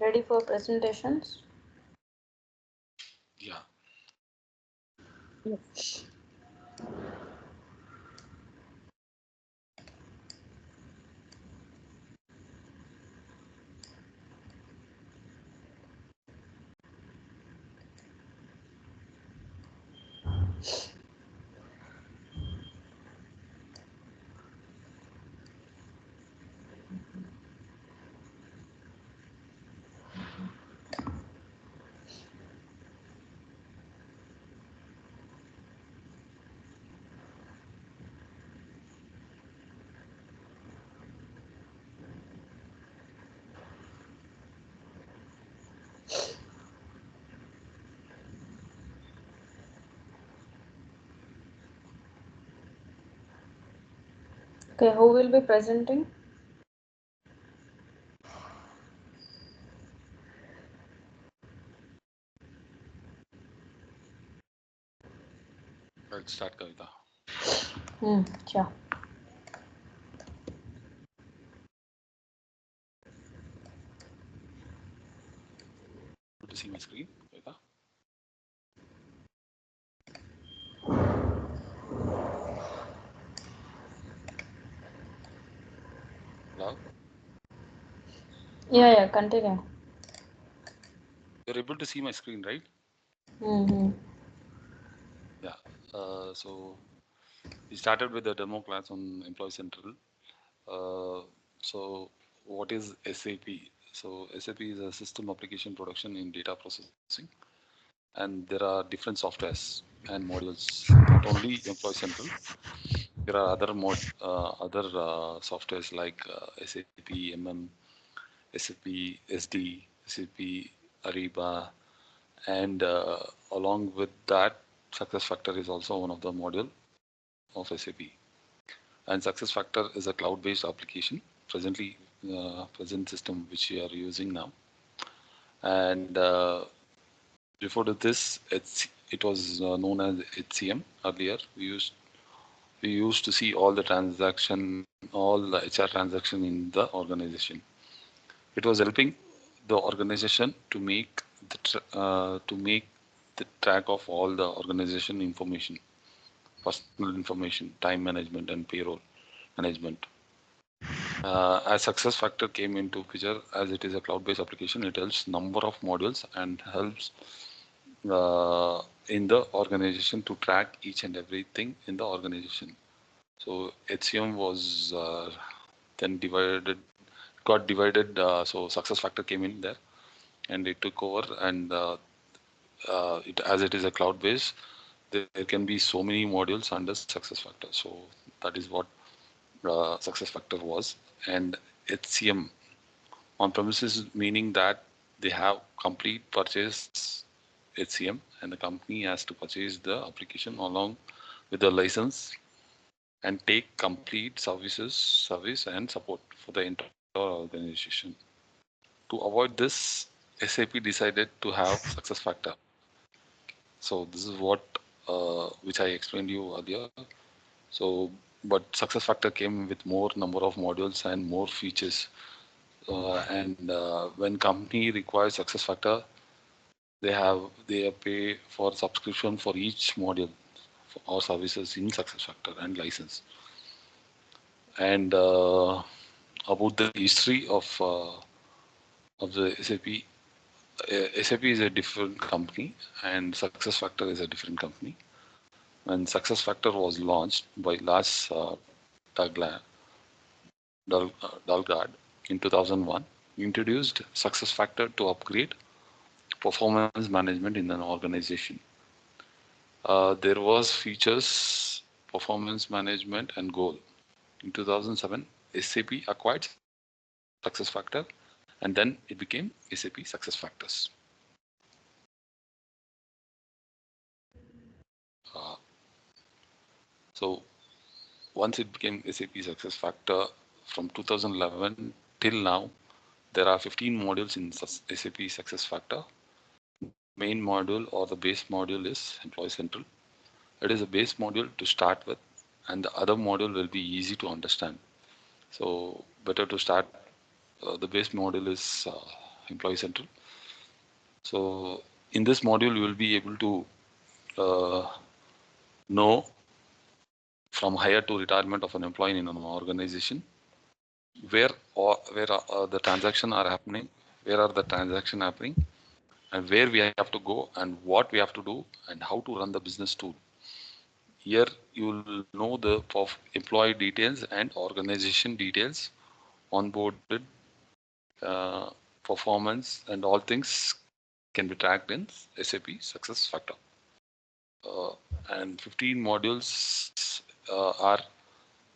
Ready for presentations? Yeah. Yes. Okay, who will be presenting? Let's start, Kavita. Sure. Good to see my screen, Kavita. Hello. Yeah, continue. You're able to see my screen, right? Mm-hmm. Yeah. So we started with the demo class on Employee Central. Uh, so what is SAP? So SAP is a system application production in data processing, and there are different softwares and modules. Not only Employee Central, there are other softwares like SAP MM, SAP SD, SAP Ariba, and along with that, SuccessFactor is also one of the module of SAP. And SuccessFactor is a cloud-based application present system which we are using now. And before this, it was known as HCM earlier. We used to see all the HR transaction in the organization. It was helping the organization to make the track of all the organization information, personal information, time management, and payroll management. As success factor came into picture, as it is a cloud-based application, it helps number of modules and helps in the organization to track each and everything in the organization. So HCM was then got divided. So success factor came in there, and it took over. And as it is a cloud base, there can be so many modules under success factor. So that is what success factor was. And HCM on premises, meaning that they have complete purchase HCM, and the company has to purchase the application along with the license and take complete service and support for the entire organization. To avoid this, SAP decided to have success factor. So this is what which I explained you earlier. So, but success factor came with more number of modules and more features. And when company requires success factor, they pay for subscription for each module or services in success factor and license. And about the history of the SAP. SAP is a different company and SuccessFactor is a different company. When SuccessFactor was launched by Lars Dalgaard in 2001, he introduced SuccessFactor to upgrade performance management in an organization. There was features, performance management, and goal. In 2007, SAP acquired SuccessFactor, and then it became SAP SuccessFactors. Uh, so once it became SAP SuccessFactor from 2011 till now, there are 15 modules in SAP SuccessFactor. Main module or the base module is Employee Central. It is a base module to start with, and the other module will be easy to understand. So better to start The base module is Employee Central. So in this module, you will be able to know from hire to retirement of an employee in an organization, where the transaction are happening, where are the transaction happening, and where we have to go, and what we have to do, and how to run the business tool. Here you will know the employee details and organization details, onboarded, uh, performance, and all things can be tracked in SAP Success Factor. Uh, and 15 modules are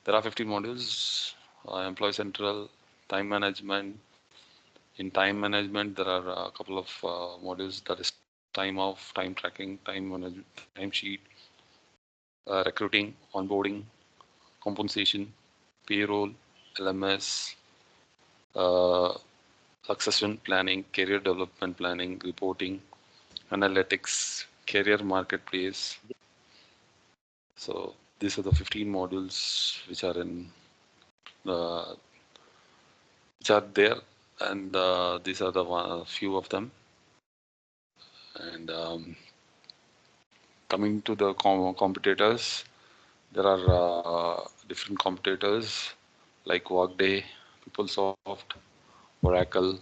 there are 15 modules: Employee Central, time management. In time management, there are a couple of modules, that is time off, time tracking, time management, time sheet, recruiting, onboarding, compensation, payroll, LMS, uh, succession planning, career development planning, reporting, analytics, career marketplace. So these are the 15 modules uh, which are there, and these are the few of them. And coming to the competitors, there are different competitors like Workday, PeopleSoft, Oracle,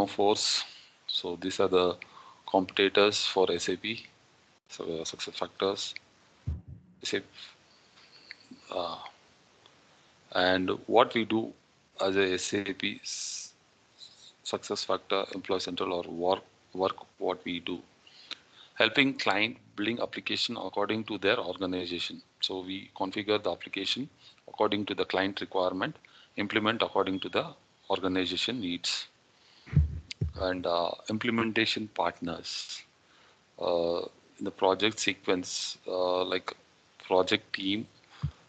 Force. So these are the competitors for SAP. So success factors, SAP, uh, and what we do as a SAP success factor, Employee Central, or work what we do, helping client building application according to their organization. So we configure the application according to the client requirement, implement according to the organization needs. And implementation partners, in the project sequence, like project team,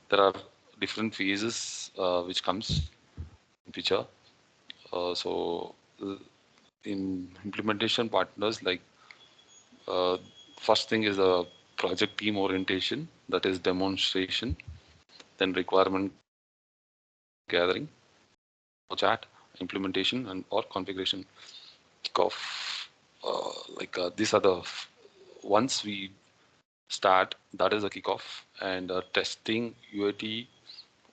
there are different phases which comes in picture. So in implementation partners, like uh, first thing is a project team orientation, that is demonstration, then requirement gathering, chat, implementation, and or configuration, kickoff. These are the once we start, that is a kickoff, and testing, UAT.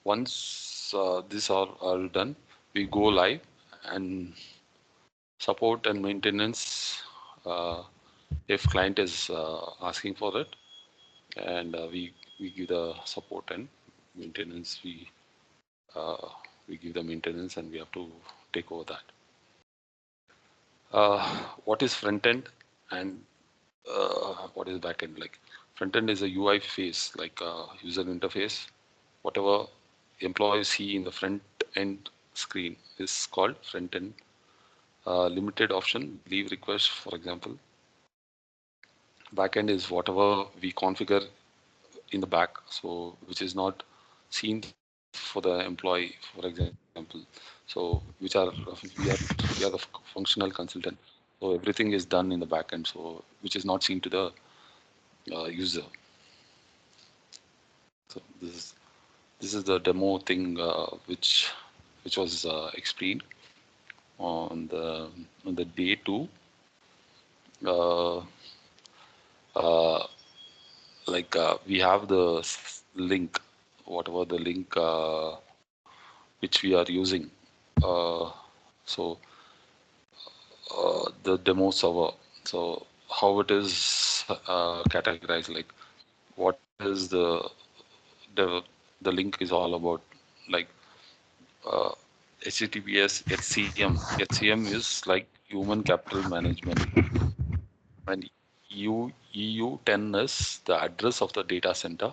Once these are all done, we go live, and support and maintenance, uh, if client is asking for it, and we give the support and maintenance. Uh, we give the maintenance, and we have to take over that. What is front end, and what is back end? Like front end is a UI phase, like user interface. Whatever employees see in the front end screen is called front end. Limited option, leave request, for example. Backend is whatever we configure in the back, so which is not seen for the employee, for example. So which are we are the functional consultant. So everything is done in the backend, so which is not seen to the user. So this is the demo thing which was explained on the day two. Uh, uh, we have the link, whatever the link which we are using. Uh, so the demo server. So how it is categorized, like what is the the link is all about, like uh, HTTPS HCM. HCM is like human capital management, and EU10 is the address of the data center,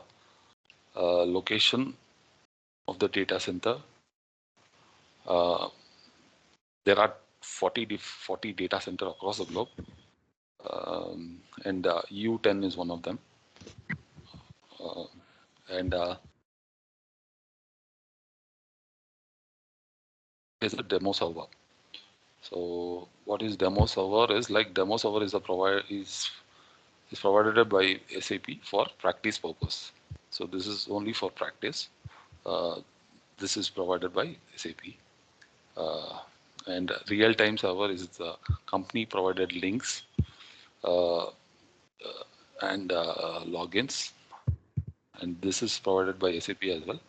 location of the data center. Uh, there are 40 data center across the globe, and EU10 is one of them. Uh, and is a demo server. So what is demo server is like demo server is is provided by SAP for practice purpose. So this is only for practice. Uh, this is provided by SAP. Uh, and real-time server is the company provided links uh, and logins, and this is provided by SAP as well.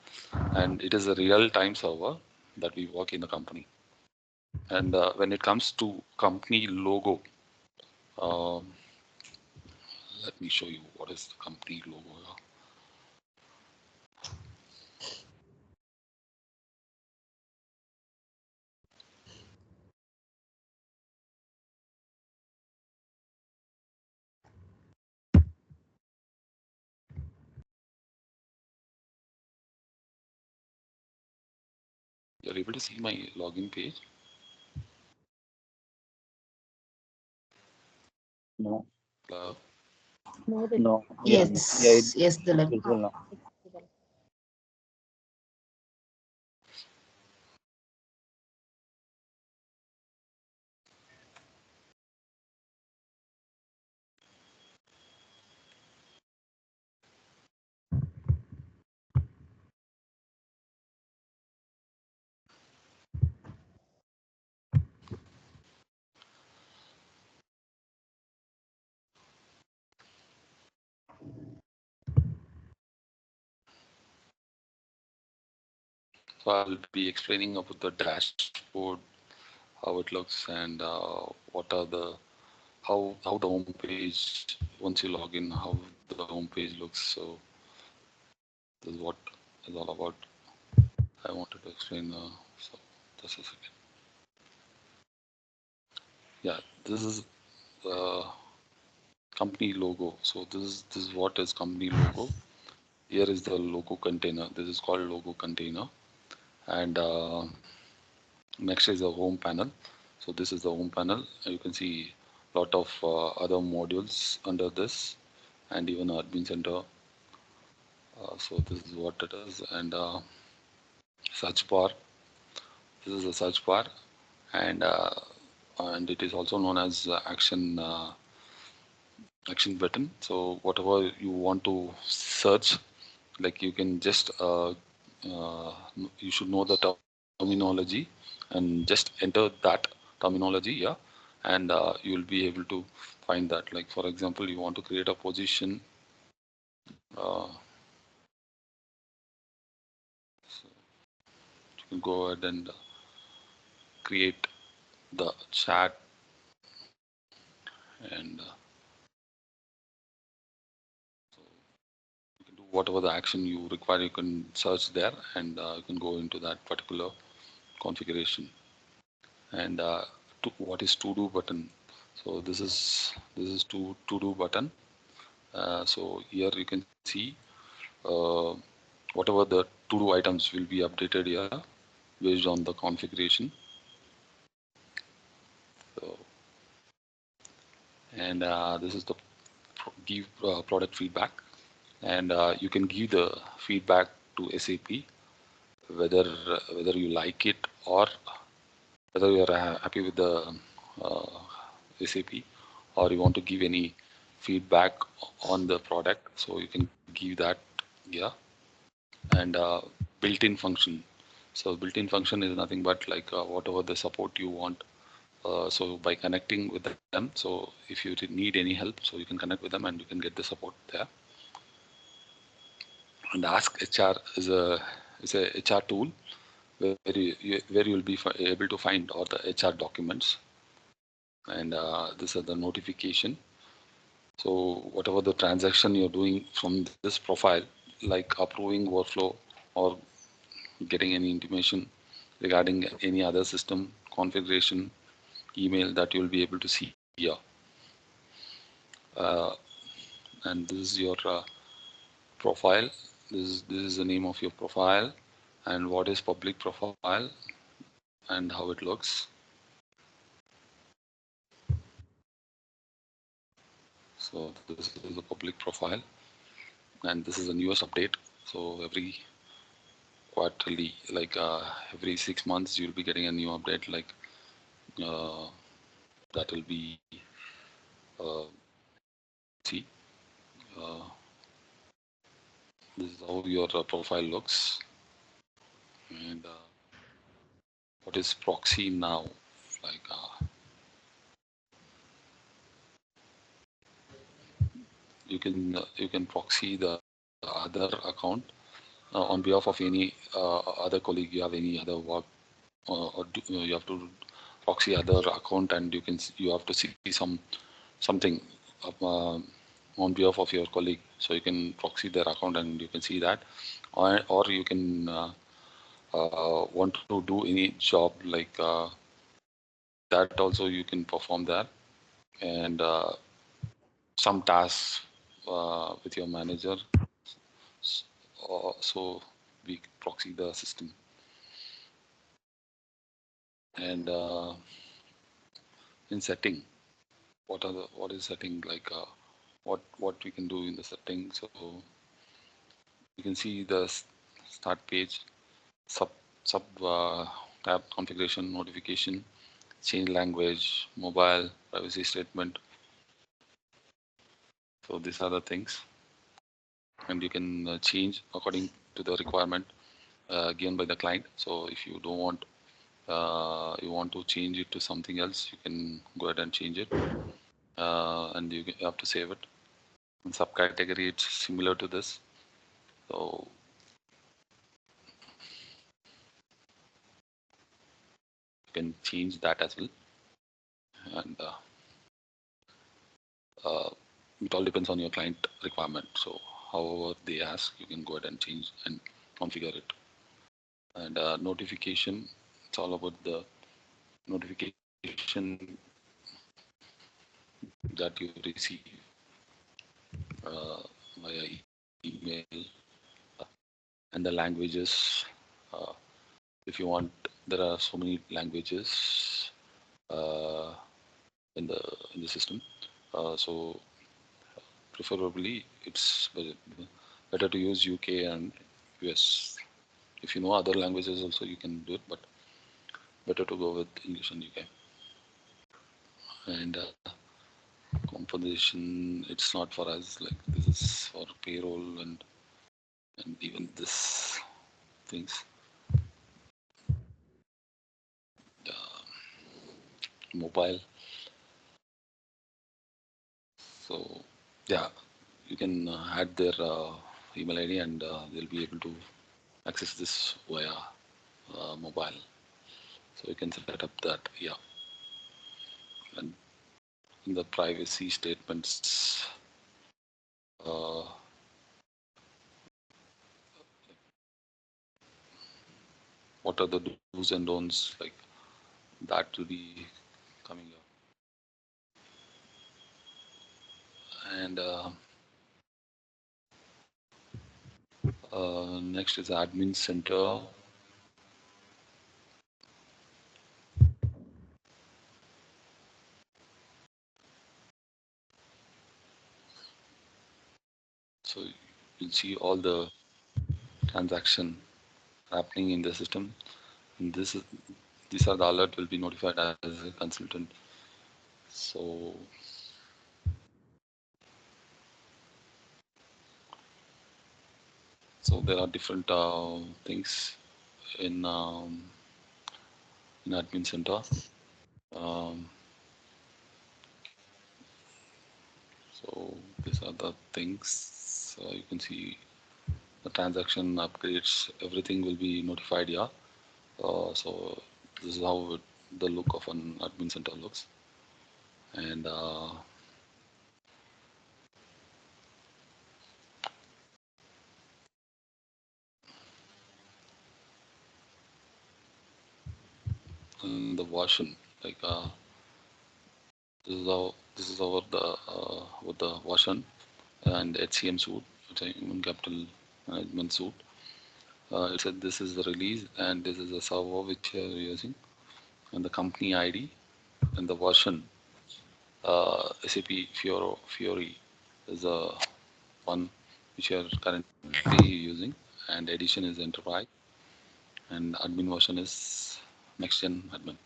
And it is a real-time server that we work in the company. And when it comes to company logo, um, let me show you what is the company logo here. You're able to see my login page. No, Uh, No, they no. Yeah, yeah, Yes, yes, it's Dilip. visible now. so I'll be explaining about the dashboard, how it looks, and what are the how the home page once you log in, how the home page looks. So this is what is all about. I wanted to explain. So just a second. Yeah, this is the company logo. So this is what is company logo. Here is the logo container. This is called logo container, and next is the home panel. So this is the home panel. You can see a lot of other modules under this, and even admin center. So this is what it is, and search bar. This is a search bar, and it is also known as action button. So whatever you want to search, like you can just uh, you should know the terminology and just enter that terminology, yeah, and you will be able to find that. Like for example, you want to create a position. Uh, so you can go ahead and create the chat, and so you can do whatever the action you require. You can search there, and you can go into that particular configuration. And what is to do button? So this is to do button. So here you can see uh, whatever the to do items will be updated here based on the configuration. So, and this is the give product feedback, and you can give the feedback to SAP whether you like it or whether you are happy with the uh, SAP, or you want to give any feedback on the product. So you can give that, yeah. And built-in function. So built-in function is nothing but like whatever the support you want. So by connecting with them, so if you need any help, so you can connect with them and you can get the support there. And Ask HR is a HR tool where you'll be able to find all the HR documents, and this is the notification. So whatever the transaction you're doing from this profile, like approving workflow or getting any intimation regarding any other system configuration email, that you'll be able to see here. Uh, and this is your profile. This is the name of your profile, and what is public profile and how it looks. So this is the public profile, and this is the newest update. So every quarterly, like every 6 months, you'll be getting a new update. Like uh, that will be see. Uh, this is how your profile looks. And what is proxy now? Like you can proxy the other account on behalf of any other colleague. You have any other work, you have to proxy other account, and you have to see something uh, on behalf of your colleague. So you can proxy their account and you can see that, or you can want to do any job like that. Also you can perform that, and some tasks with your manager. So we proxy the system. And in setting, what is setting, like what we can do in the setting. So you can see the start page, sub sub tab, configuration, notification, change language, mobile, privacy statement. So these are the things, and you can change according to the requirement given by the client. So if you don't want, you want to change it to something else, you can go ahead and change it, and you have to save it. In subcategory, it's similar to this. So you can change that as well. And it all depends on your client requirement. So however they ask, you can go ahead and change and configure it. And notification, it's all about the notification that you receive uh, via email, and the languages. Uh, if you want, there are so many languages uh, in the system. So preferably, it's better to use UK and US. If you know other languages also, you can do it, but better to go with English and UK. And composition, it's not for us. Like this is for payroll and even this things. Mobile. So yeah, you can add their email ID, and they'll be able to access this via mobile. So you can set up that. Yeah, and in the privacy statements, uh, what are the do's and don'ts, like that will be coming up. And next is admin center. So you'll see all the transaction happening in the system. And these are the alert will be notified as a consultant. So there are different things in admin center. Um, so these are the things you can see the transaction upgrades. Everything will be notified. Yeah. So this is how the look of an admin center looks. And in the version, like this is our the with the version and HCM suite, which is human capital management suite. It said this is the release, and this is the server which you are using, and the company ID and the version. SAP Fiori is the one which you are currently using, and edition is enterprise, and admin version is next gen admin.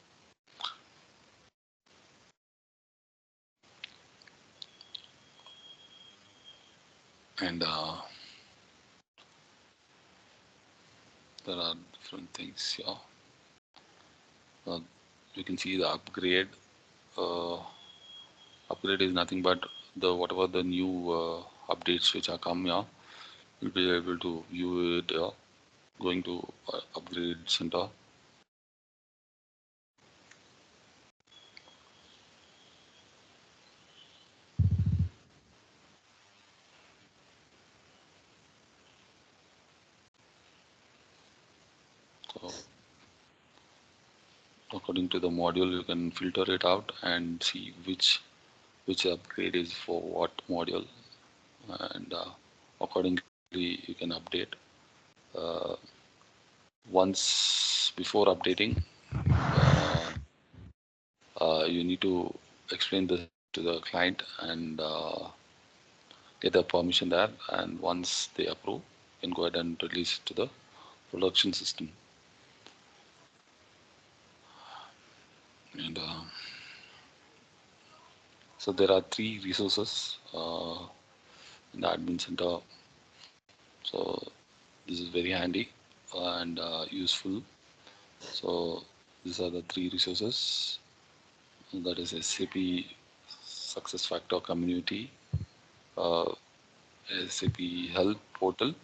And there are different things. Yeah, uh, you can see the upgrade. Uh, Upgrade is nothing but the whatever the new updates which are come. Yeah, you'll be able to view it. Yeah, going to upgrade center. So according to the module, you can filter it out and see which upgrade is for what module, and accordingly you can update. Uh, Once before updating, uh, you need to explain this to the client and get the permission there. And once they approve, you can go ahead and release it to the production system. And so there are three resources in the admin center. So this is very handy and useful. So these are the three resources. That is SAP Success Factor Community, uh, SAP Help Portal,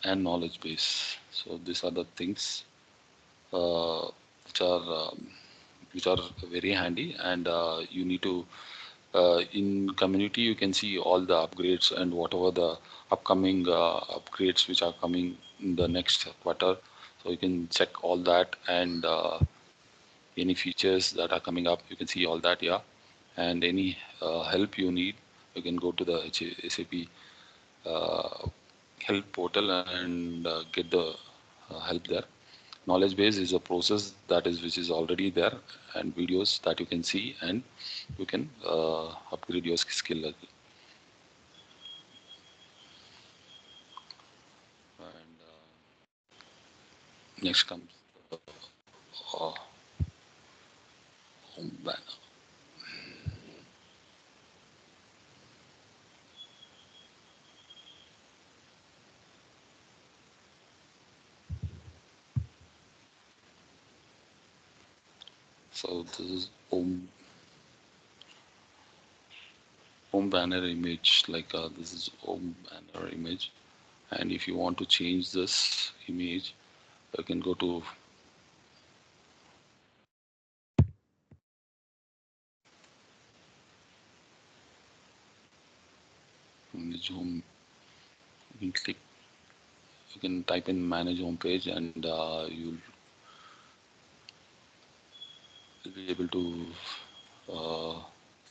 and Knowledge Base. So these are the things uh, which are um, which are very handy, and you need to in community you can see all the upgrades and whatever the upcoming upgrades which are coming in the next quarter. So you can check all that, and any features that are coming up, you can see all that. Yeah, and any help you need, you can go to the SAP uh, help portal and get the help there. Knowledge base is a process that is which is already there, and videos that you can see, and you can upgrade your skill level. And next comes uh, home banner. So this is home banner image. Like this is home banner image, and if you want to change this image, you can go to manage home. You can click. You can type in manage home page, and you'll be able to uh,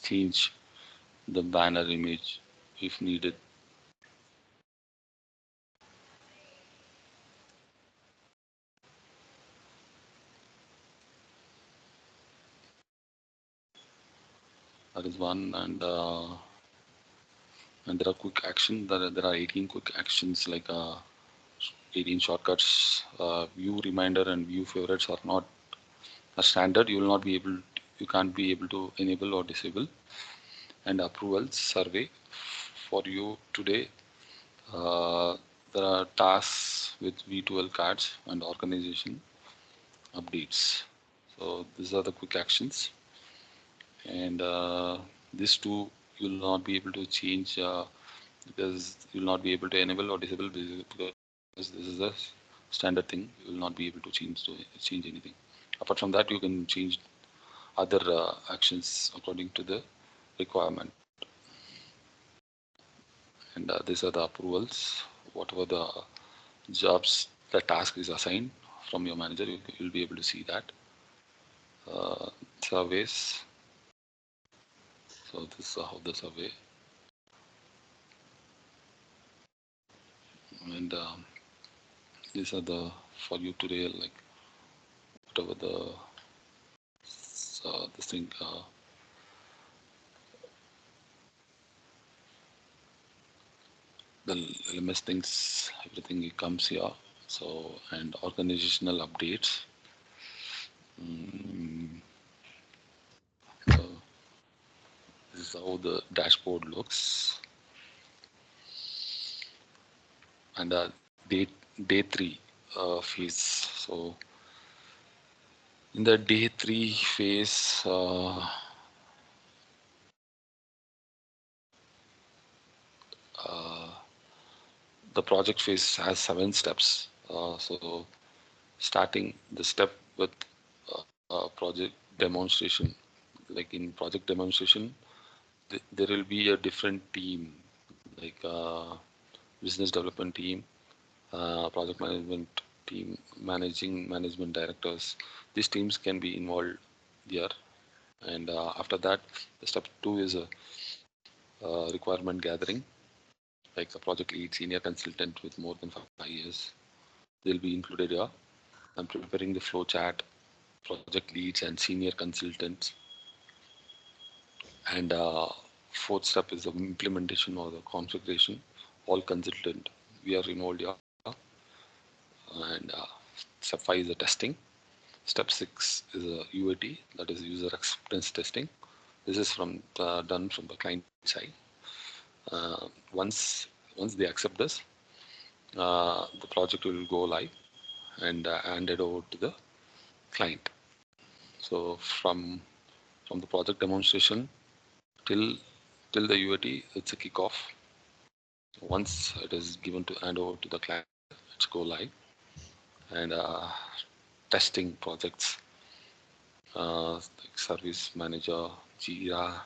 change the banner image if needed. That is one, and there are quick action. There are 18 quick actions, like 18 shortcuts. View reminder and view favorites are not a standard. You will not be able. You can't be able to enable or disable. And approvals survey for you today. Uh, there are tasks with V12 cards and organization updates. So these are the quick actions, and these two you will not be able to change because you will not be able to enable or disable because this is a standard thing. You will not be able to change anything. Apart from that, you can change other actions according to the requirement. And these are the approvals. Whatever the jobs the task is assigned from your manager, you'll be able to see that. Surveys. So this is how the survey, and these are the for you today, like whatever the this thing the LMS things, everything it comes here. So, and organizational updates. Mm, so this is how the dashboard looks. and day three phase. So in the day three phase, uh, the project phase has 7 steps. So starting the step with project demonstration. Like in project demonstration, there will be a different team, like business development team, project management team, management directors. These teams can be involved here. And after that, the step two is a requirement gathering, like a project lead, senior consultant with more than 5 years. They'll be included here. I'm preparing the flow chart, project leads, and senior consultants. And fourth step is the implementation or the configuration. All consultant we are involved here. And step five is the testing. Step six is a UAT, that is user acceptance testing. This is done from the client side. Once they accept this, the project will go live and handed over to the client. So from the project demonstration till the UAT, it's a kickoff. Once it is given to hand over to the client, it's go live and testing projects, like service manager, Jira.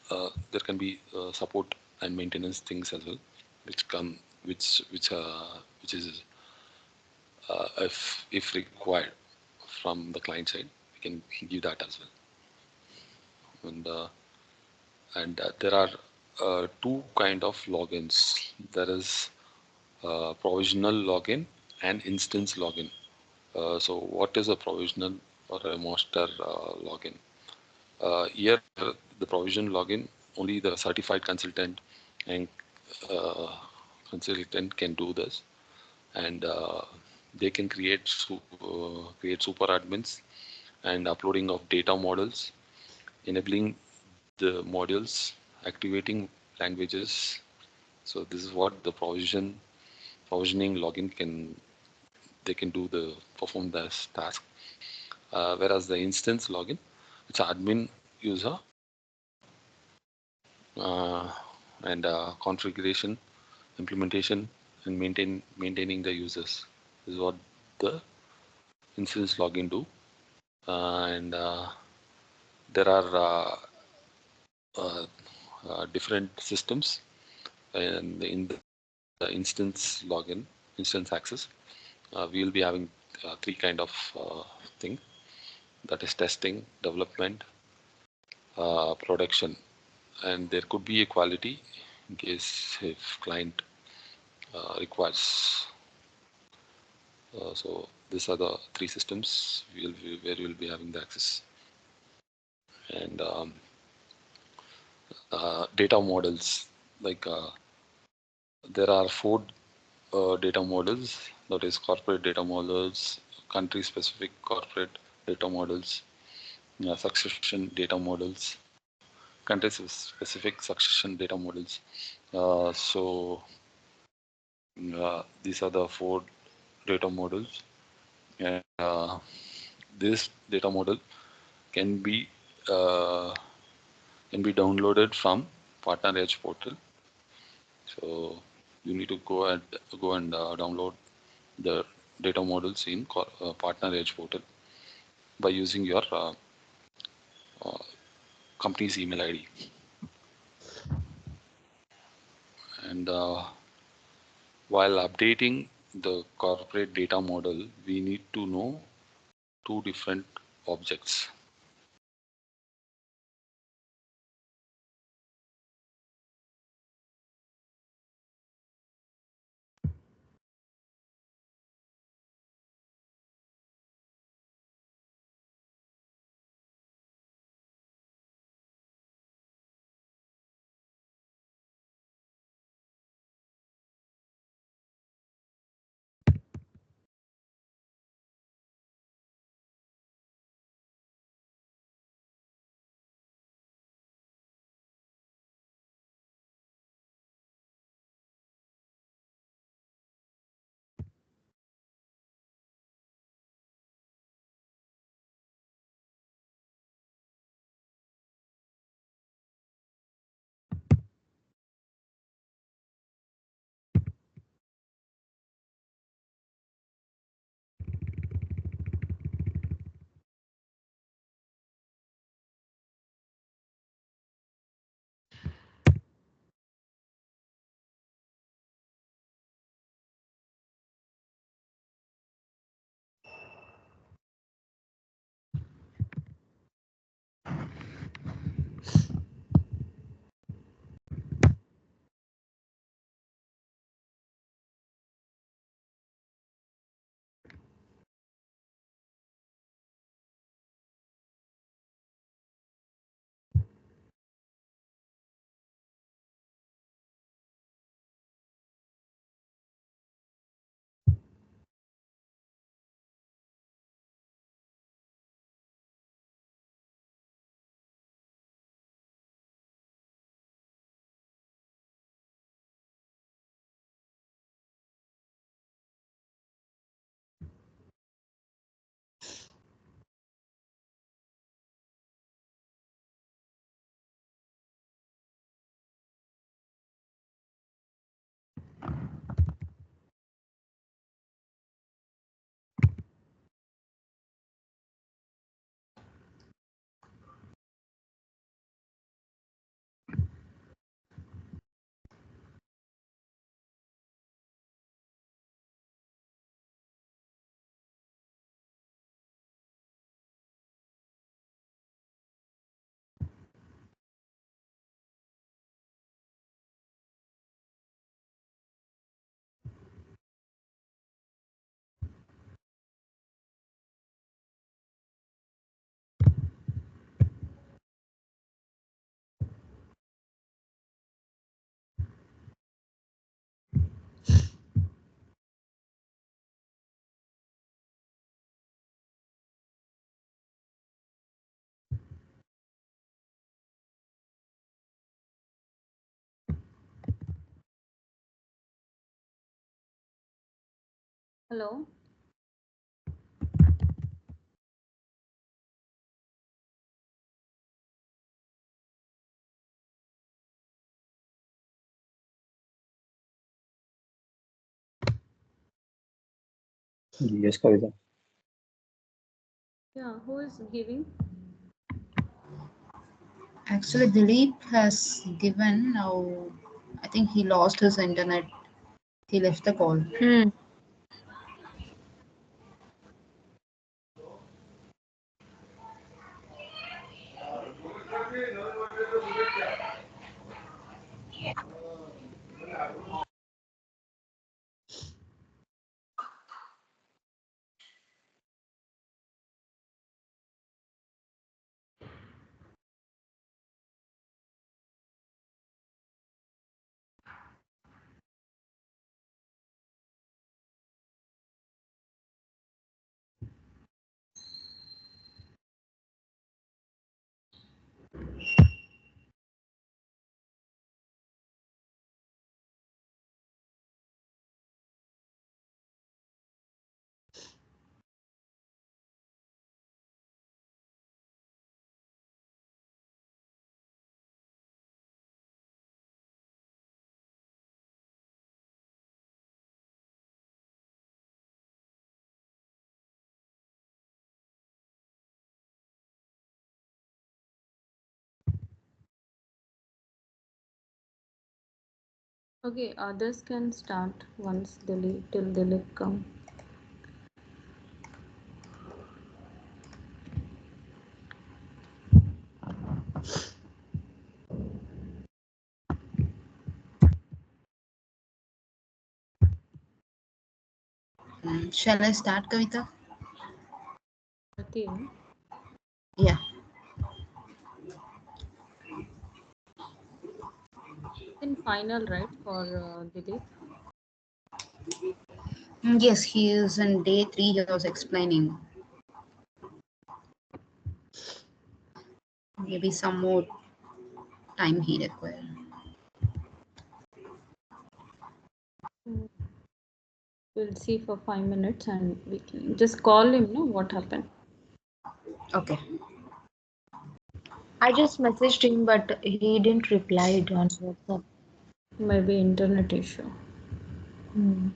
There can be support and maintenance things as well, which come which is if required from the client side, we can give that as well. And there are two kind of logins. There is provisional login and instance login. So what is a provisional or a master login? Here the provision login, only the certified consultant and uh, consultant can do this, and they can create super admins and uploading of data models, enabling the modules, activating languages. So this is what the provisioning login can, they can do the perform this task. Whereas the instance login, it's admin user uh, and configuration, implementation, and maintaining the users. This is what the instance login do. And there are uh, different systems, and in the instance login, instance access, we will be having three kind of thing, that is testing, development, production, and there could be a quality in case if client requires. So these are the three systems where we'll be having the access. And data models, like there are four data models, that is corporate data models, country specific corporate data models, succession data models, country specific succession data models. So these are the four data models, and this data model can be uh, downloaded from Partner Edge portal. So you need to go and download the data models in Partner Edge portal by using your uh, company's email ID. And while updating the corporate data model, we need to know two different objects. Hello. Yes, Kavita. Yeah, who is giving? Actually, Dilip has given now. I think he lost his internet. He left the call. Hmm. Okay, others can start once Dilip till Dilip come. Shall I start, Kavita? Bharti, Yeah. in final, right, for Dilip? Yes, he is in day three. He was explaining. Maybe some more time he required. Hmm. We'll see for 5 minutes and we can just call him, no, what happened. Okay. I just messaged him, but he didn't reply it on WhatsApp. Maybe internet issue. Hmm.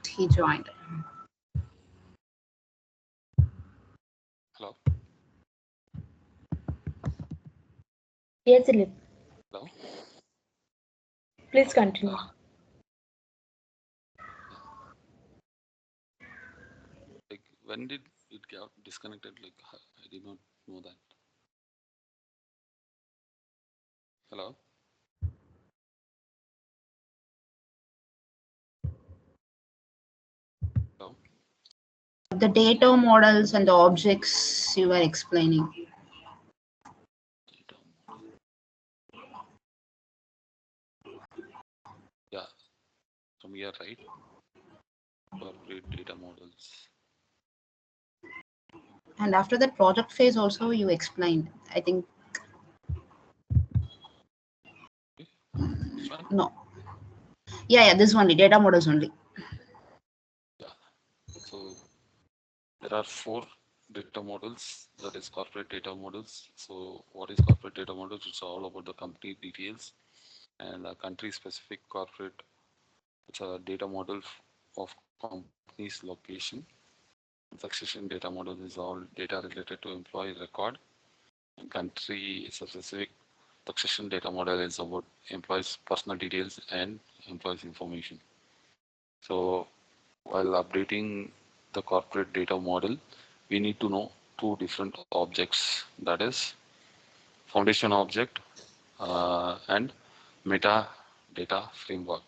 He joined. Hello. Yes, Dilip. Hello. Please continue. Yeah. Like when did it get disconnected? Like I did not know that. Hello. Hello. The data models and the objects you were explaining. Data model. Yeah. From here, right? Corporate data models. And after that project phase also you explained. I think Okay. This one. no. Yeah, this only data models only. Yeah. So there are four data models. That is corporate data models. So what is corporate data models? It's all about the company details and a country specific corporate. It's a data model of company's location. Succession data model is all data related to employee record. And country is a specific succession data model is about employees' personal details and employees' information. So while updating the corporate data model, we need to know two different objects, that is foundation object and metadata framework,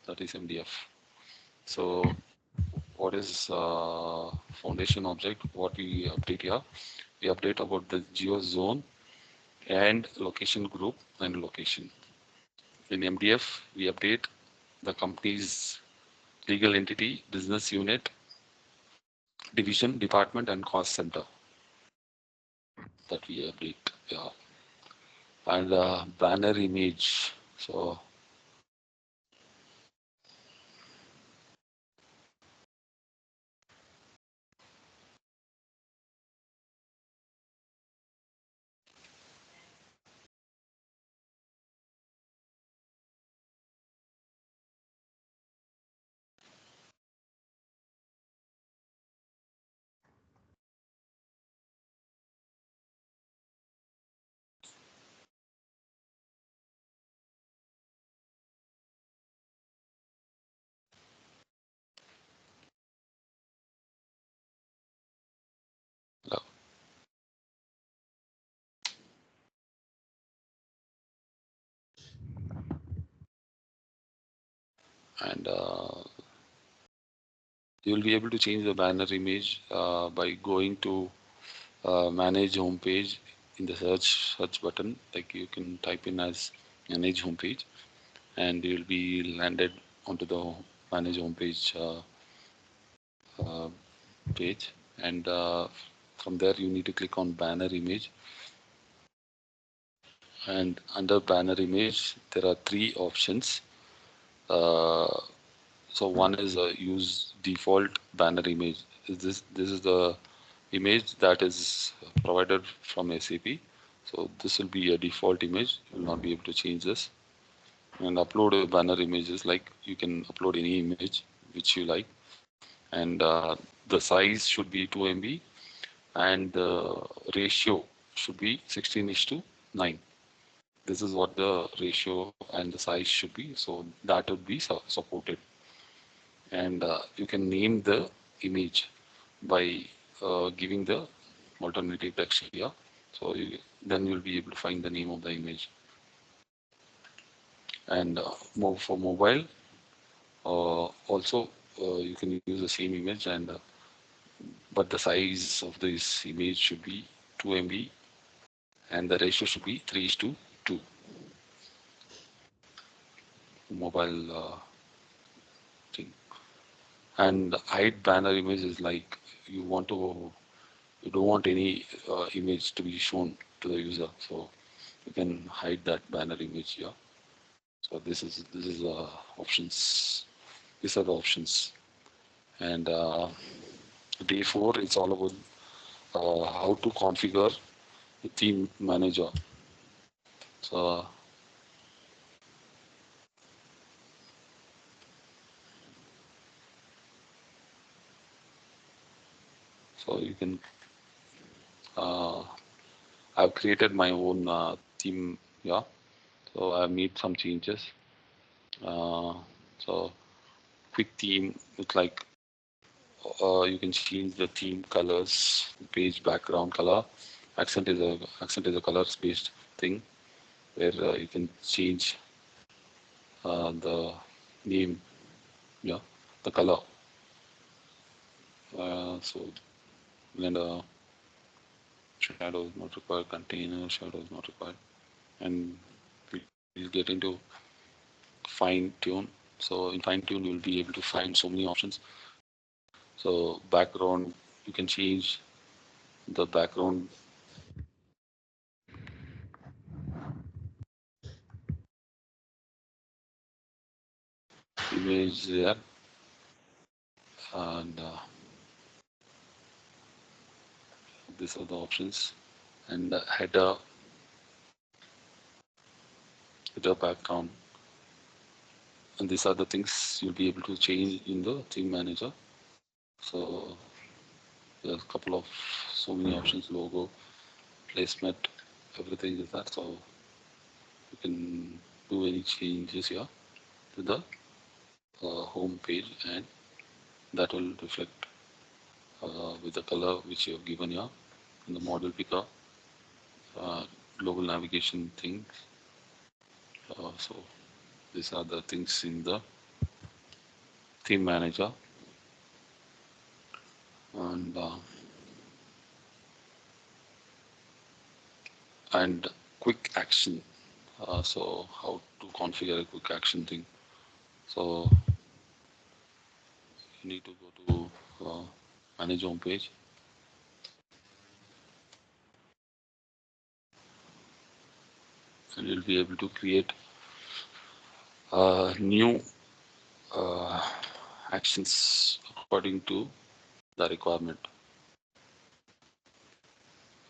that is MDF. So what is foundation object? What we update here? We update about the geo zone and location group and location. In MDF, we update the company's legal entity, business unit, division, department, and cost center that we update. Yeah. And banner image. So yeah. And you will be able to change the banner image by going to manage homepage in the search button. Like you can type in as manage homepage, and you will be landed onto the manage homepage uh, page. And from there, you need to click on banner image. And under banner image, there are three options. Uh, so one is use default banner image. This is the image that is provided from SAP. So this will be a default image. You will not be able to change this. And upload banner images, like you can upload any image which you like. And the size should be 2 MB, and the ratio should be 16:9. This is what the ratio and the size should be. So that would be supported. And you can name the image by giving the alternative text here. So then you'll be able to find the name of the image. And for mobile, also you can use the same image, and but the size of this image should be 2 MB, and the ratio should be 3:2. Mobile thing. And hide banner image is like you want to you don't want any image to be shown to the user, so you can hide that banner image here. So this is options. These are the options. And day 4, it's all about how to configure the theme manager. So you can uh, I've created my own theme. Yeah. So I've made some changes. Uh, so quick theme, it's like you can change the theme colors, page background color. Accent is a colors based thing where you can change the name, yeah, the color. So and shadow is not required, container shadow is not required, and we'll get into fine tune. So in fine tune, you'll be able to find so many options. So background, you can change the background image there, and these are the options. And header background, and these are the things you'll be able to change in the theme manager. So there's a couple of so many options: logo, placement, everything is that. So can do any changes here to the home page, and that will reflect with the color which you have given here in the model picker, uh, global navigation thing. So these are the things in the theme manager, and quick action. So how to configure a quick action thing. So you need to go to manage home page, and you'll be able to create new uh, actions according to the requirement.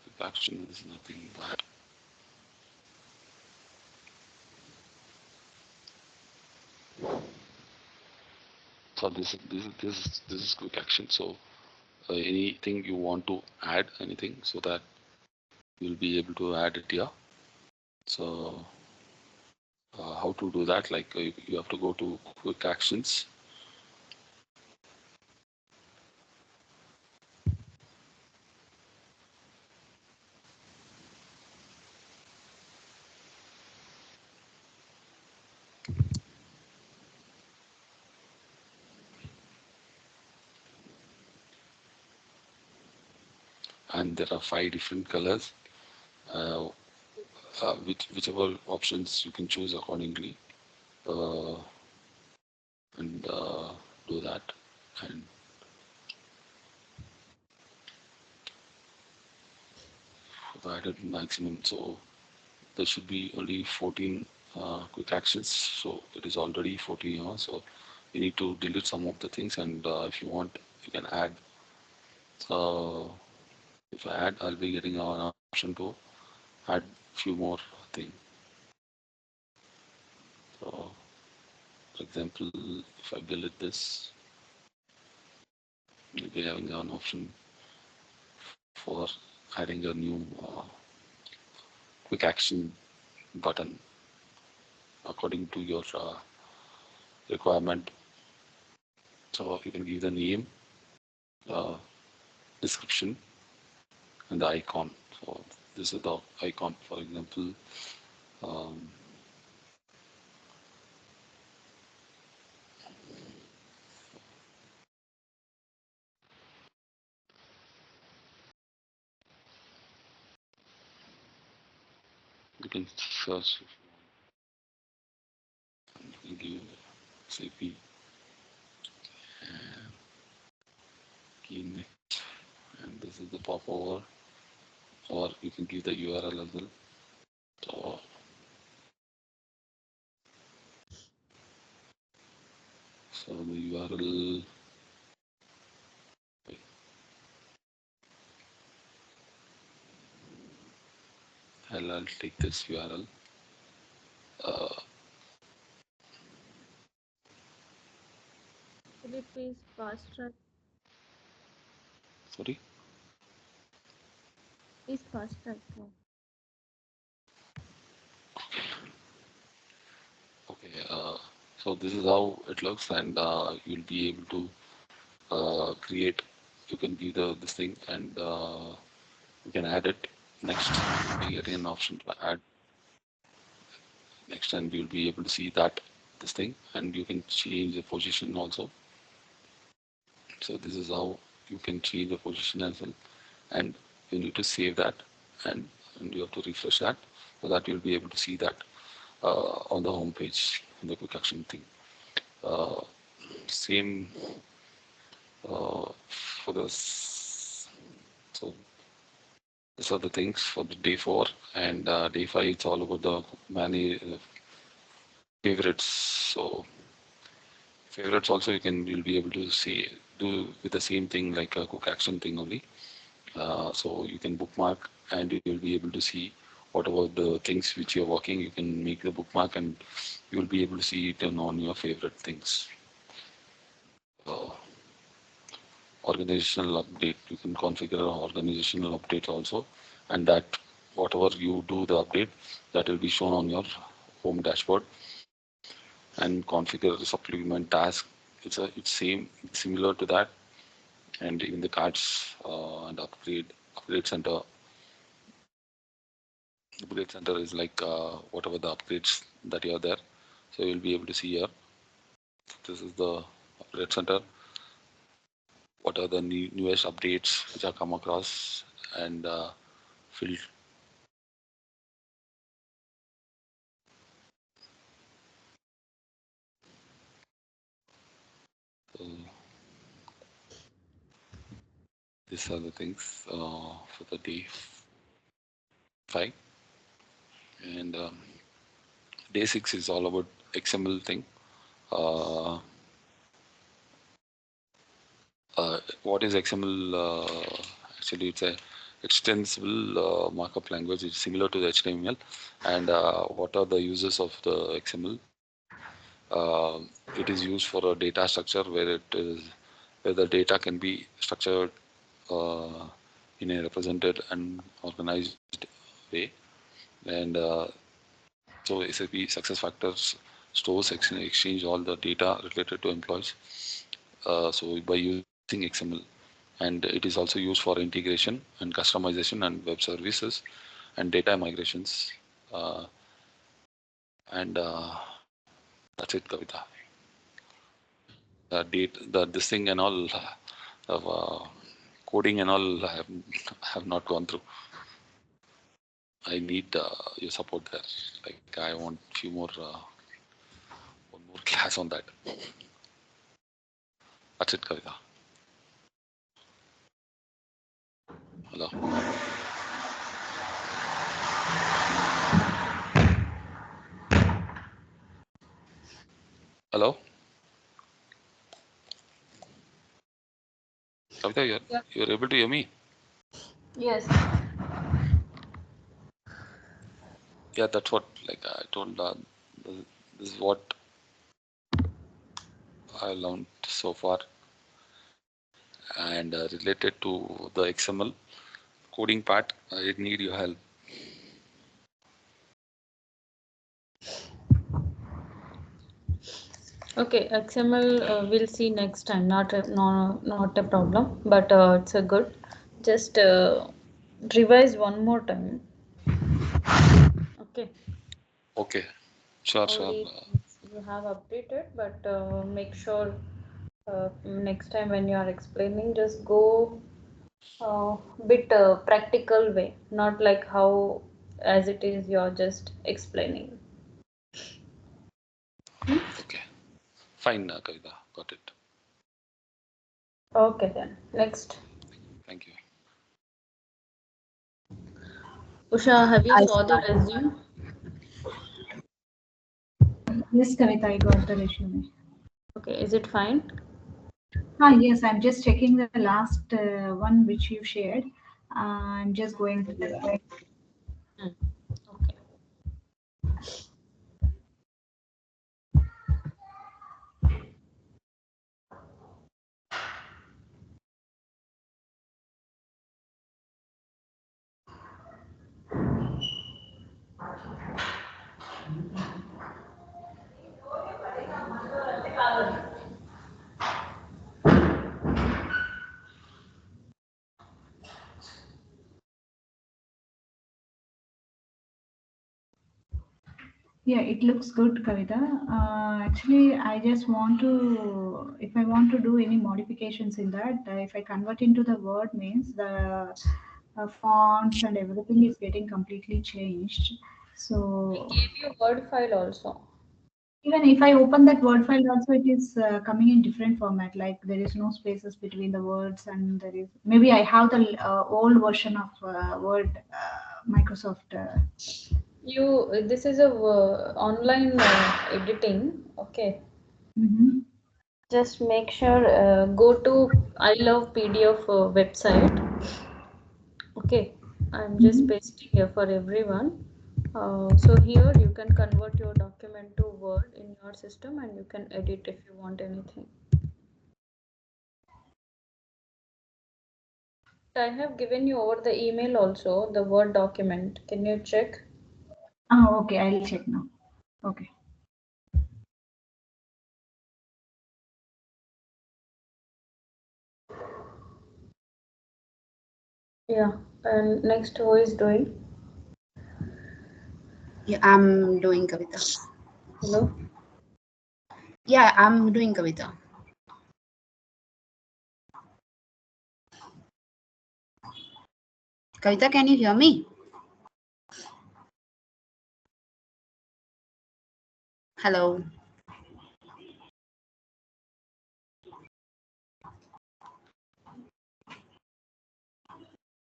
Quick action is nothing but so this is quick action. So anything you want to add, anything, so that you'll be able to add it here. So how to do that? Like you have to go to quick actions, and there are 5 different colors. Uh, whichever options you can choose accordingly, uh, and do that, and provided maximum. So there should be only 14 quick actions. So it is already 14 here. So you need to delete some of the things, and if you want, you can add. If I add, I'll be getting an option to add few more things. So, for example, if I delete this, you'll be having an option for adding a new quick action button according to your requirement. So you can give the name, uh, description, and the icon. So this is the icon. For example, um, you can search. You can give SAP key next, and this is the popover, or you can give the URL as well. So the URL, I'll take this URL. Will you please fast track? Sorry. Please fast track. Okay. So this is how it looks, and you'll be able to create. You can give the this thing, and you can add it next. You get an option to add next, and you'll be able to see that this thing, and you can change the position also. So this is how you can change the position as well, and you need to save that, and you have to refresh that, so that you'll be able to see that on the home page in the quick action thing. Uh, Same for this. So these are the things for the day 4, and day 5 it's all about the many favorites. So favorites also you'll be able to see do with the same thing like a quick action thing only. So you can bookmark, and you'll be able to see whatever the things which you're working. You can make the bookmark, and you'll be able to see it on your favorite things. Uh, Organizational update. You can configure an organizational update also, and that whatever you do the update, that will be shown on your home dashboard and configure the supplement task. It's similar to that, and even the cards and upgrade center. Upgrade center is like whatever the upgrades that you are there. So you'll be able to see here. This is the upgrade center. What are the newest updates which are come across and filled. So these are the things for the day 5, and day 6 is all about XML thing. What is XML? Actually, it's a extensible markup language. It's similar to the HTML. And what are the uses of the XML? It is used for a data structure where the data can be structured in a represented and organized way. And so SAP SuccessFactors stores exchange all the data related to employees. So by using XML, and it is also used for integration and customization and web services and data migrations. And that's it, Kavitha. This thing and all, coding and all, have not gone through. I need your support there. Like I want one more class on that. That's it, Kavitha. Hello. Hello. Kavitha, you're able to hear me? Yes. Yeah, that's what like I told. This is what I learned so far, and related to the XML coding part, I need your help. Okay, XML we'll see next time. Not a problem, but it's a good. Just revise one more time. Okay. Okay, sure. Already you have updated, but make sure next time when you are explaining, just go bit practical way, not like how as it is you're just explaining. Okay, fine, Kavitha, got it. Okay then, next. Thank you. Usha, have you I saw the resume? Yes, Kavita, I got the resume. Okay, is it fine? Yes, I'm just checking the last one which you shared. I'm just going through that. Okay. Yeah, it looks good, Kavita. Actually, I just want to, if I want to do any modifications in that, if I convert into the Word means the fonts and everything is getting completely changed. I So gave you Word file also. even if I open that Word file, also it is coming in different format. Like there is no spaces between the words, and there is maybe I have the old version of Word, Microsoft. This is a online editing. Okay. Mhm. Just make sure go to I love PDF website. Okay, I'm just Mhm. pasting here for everyone. So here you can convert your document to Word in your system and you can edit if you want anything. I have given you over the email also the Word document. Can you check? Okay, I'll check now. Okay. Yeah, and next who is doing? Yeah, I'm doing Kavitha. Hello? Yeah, I'm doing Kavitha. Kavitha, can you hear me? Hello.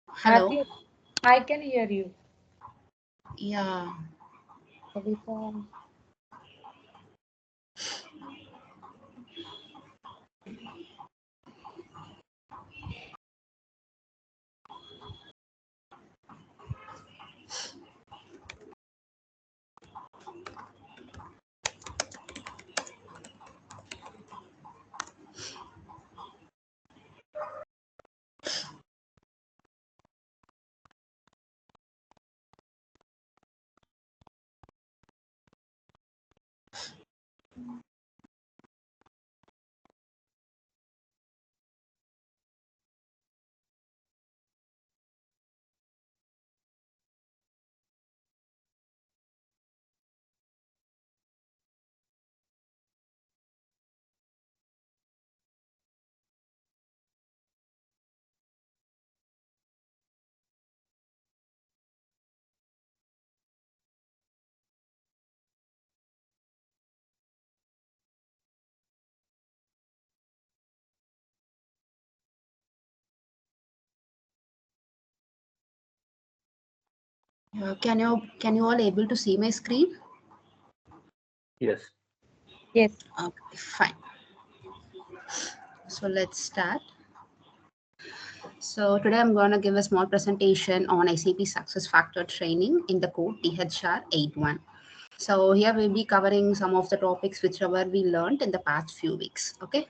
Hello. Happy, I can hear you. Yeah. Kavita. Can you all able to see my screen? Yes. Yes. Okay, fine. So let's start. So today I'm going to give a small presentation on SAP Success Factor training in the code THR 81. So here we'll be covering some of the topics whichever we learned in the past few weeks. Okay.